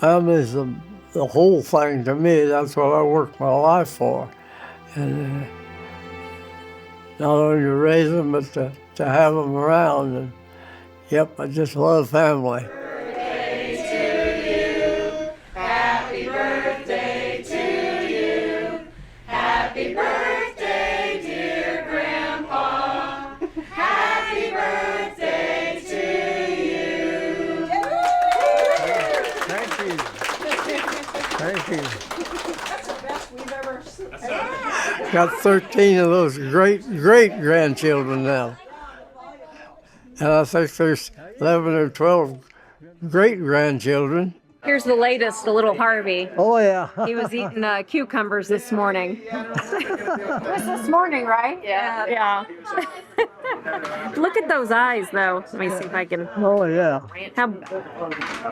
Family's the whole thing to me. That's what I worked my life for. And not only to raise them, but to have them around. And yep, I just love family. Thank you. That's the best we've ever seen. Got 13 of those great grandchildren now. And I think there's 11 or 12 great grandchildren. Here's the latest, the little Harvey. Oh, yeah. He was eating cucumbers this morning. It was this morning, right? Yeah. Look at those eyes, though. Let me see if I can. Oh, yeah. How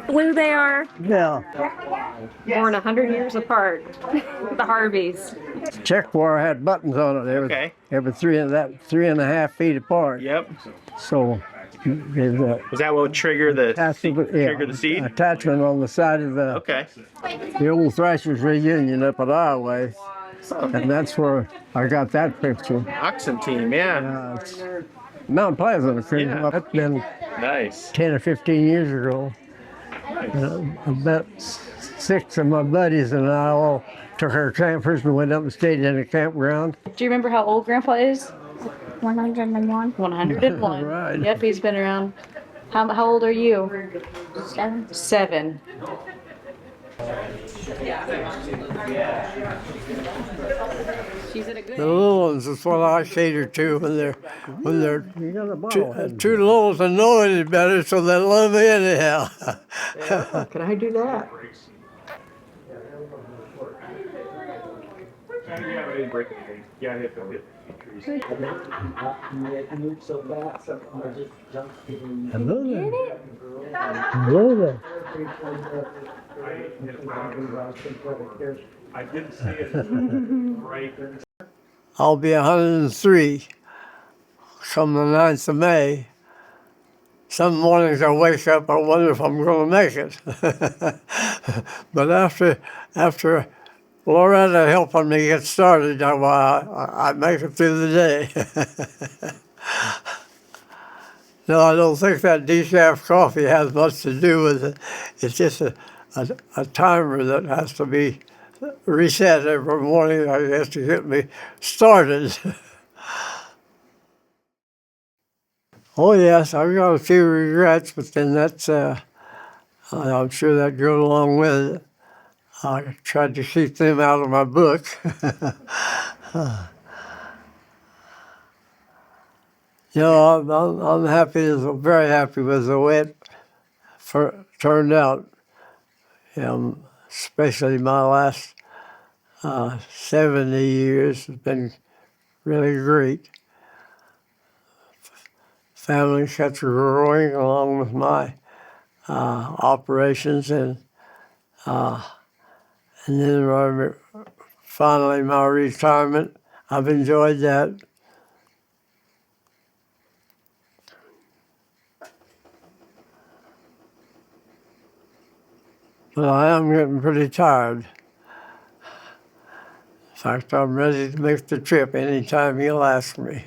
blue they are. Yeah. Born 100 years apart. The Harveys. Check wire had buttons on it. They were, every 3.5 feet apart. Yep. So, Was that what would trigger the seed? Attachment on the side of the old Thrasher's reunion up at Iowa. And that's where I got that picture. Oxen team, yeah. It's Mount Pleasant. That's been Nice. 10 or 15 years ago. About 6 of my buddies and I all took our campers and went up and stayed in a campground. Do you remember how old Grandpa is? 101. 101. Right. Yep, he's been around. How old are you? 7. 7. She's at a good The little ones is what I cater to when they're too little to know any better, so they love me anyhow. Can I do that? Hello there. Hello there. I didn't see it right. I'll be 103 come the 9th of May. Some mornings I wake up, I wonder if I'm going to make it. But after Loretta helping me get started, I make it through the day. No, I don't think that decaf coffee has much to do with it. It's just a timer that has to be reset every morning, I guess, to get me started. Oh yes, I've got a few regrets, but then that's, I'm sure that goes along with it. I tried to keep them out of my book. I'm happy, very happy with the way it turned out. Especially my last 70 years has been really great. Family kept growing along with my operations, and then finally my retirement. I've enjoyed that. But I am getting pretty tired. In fact, I'm ready to make the trip anytime you'll ask me.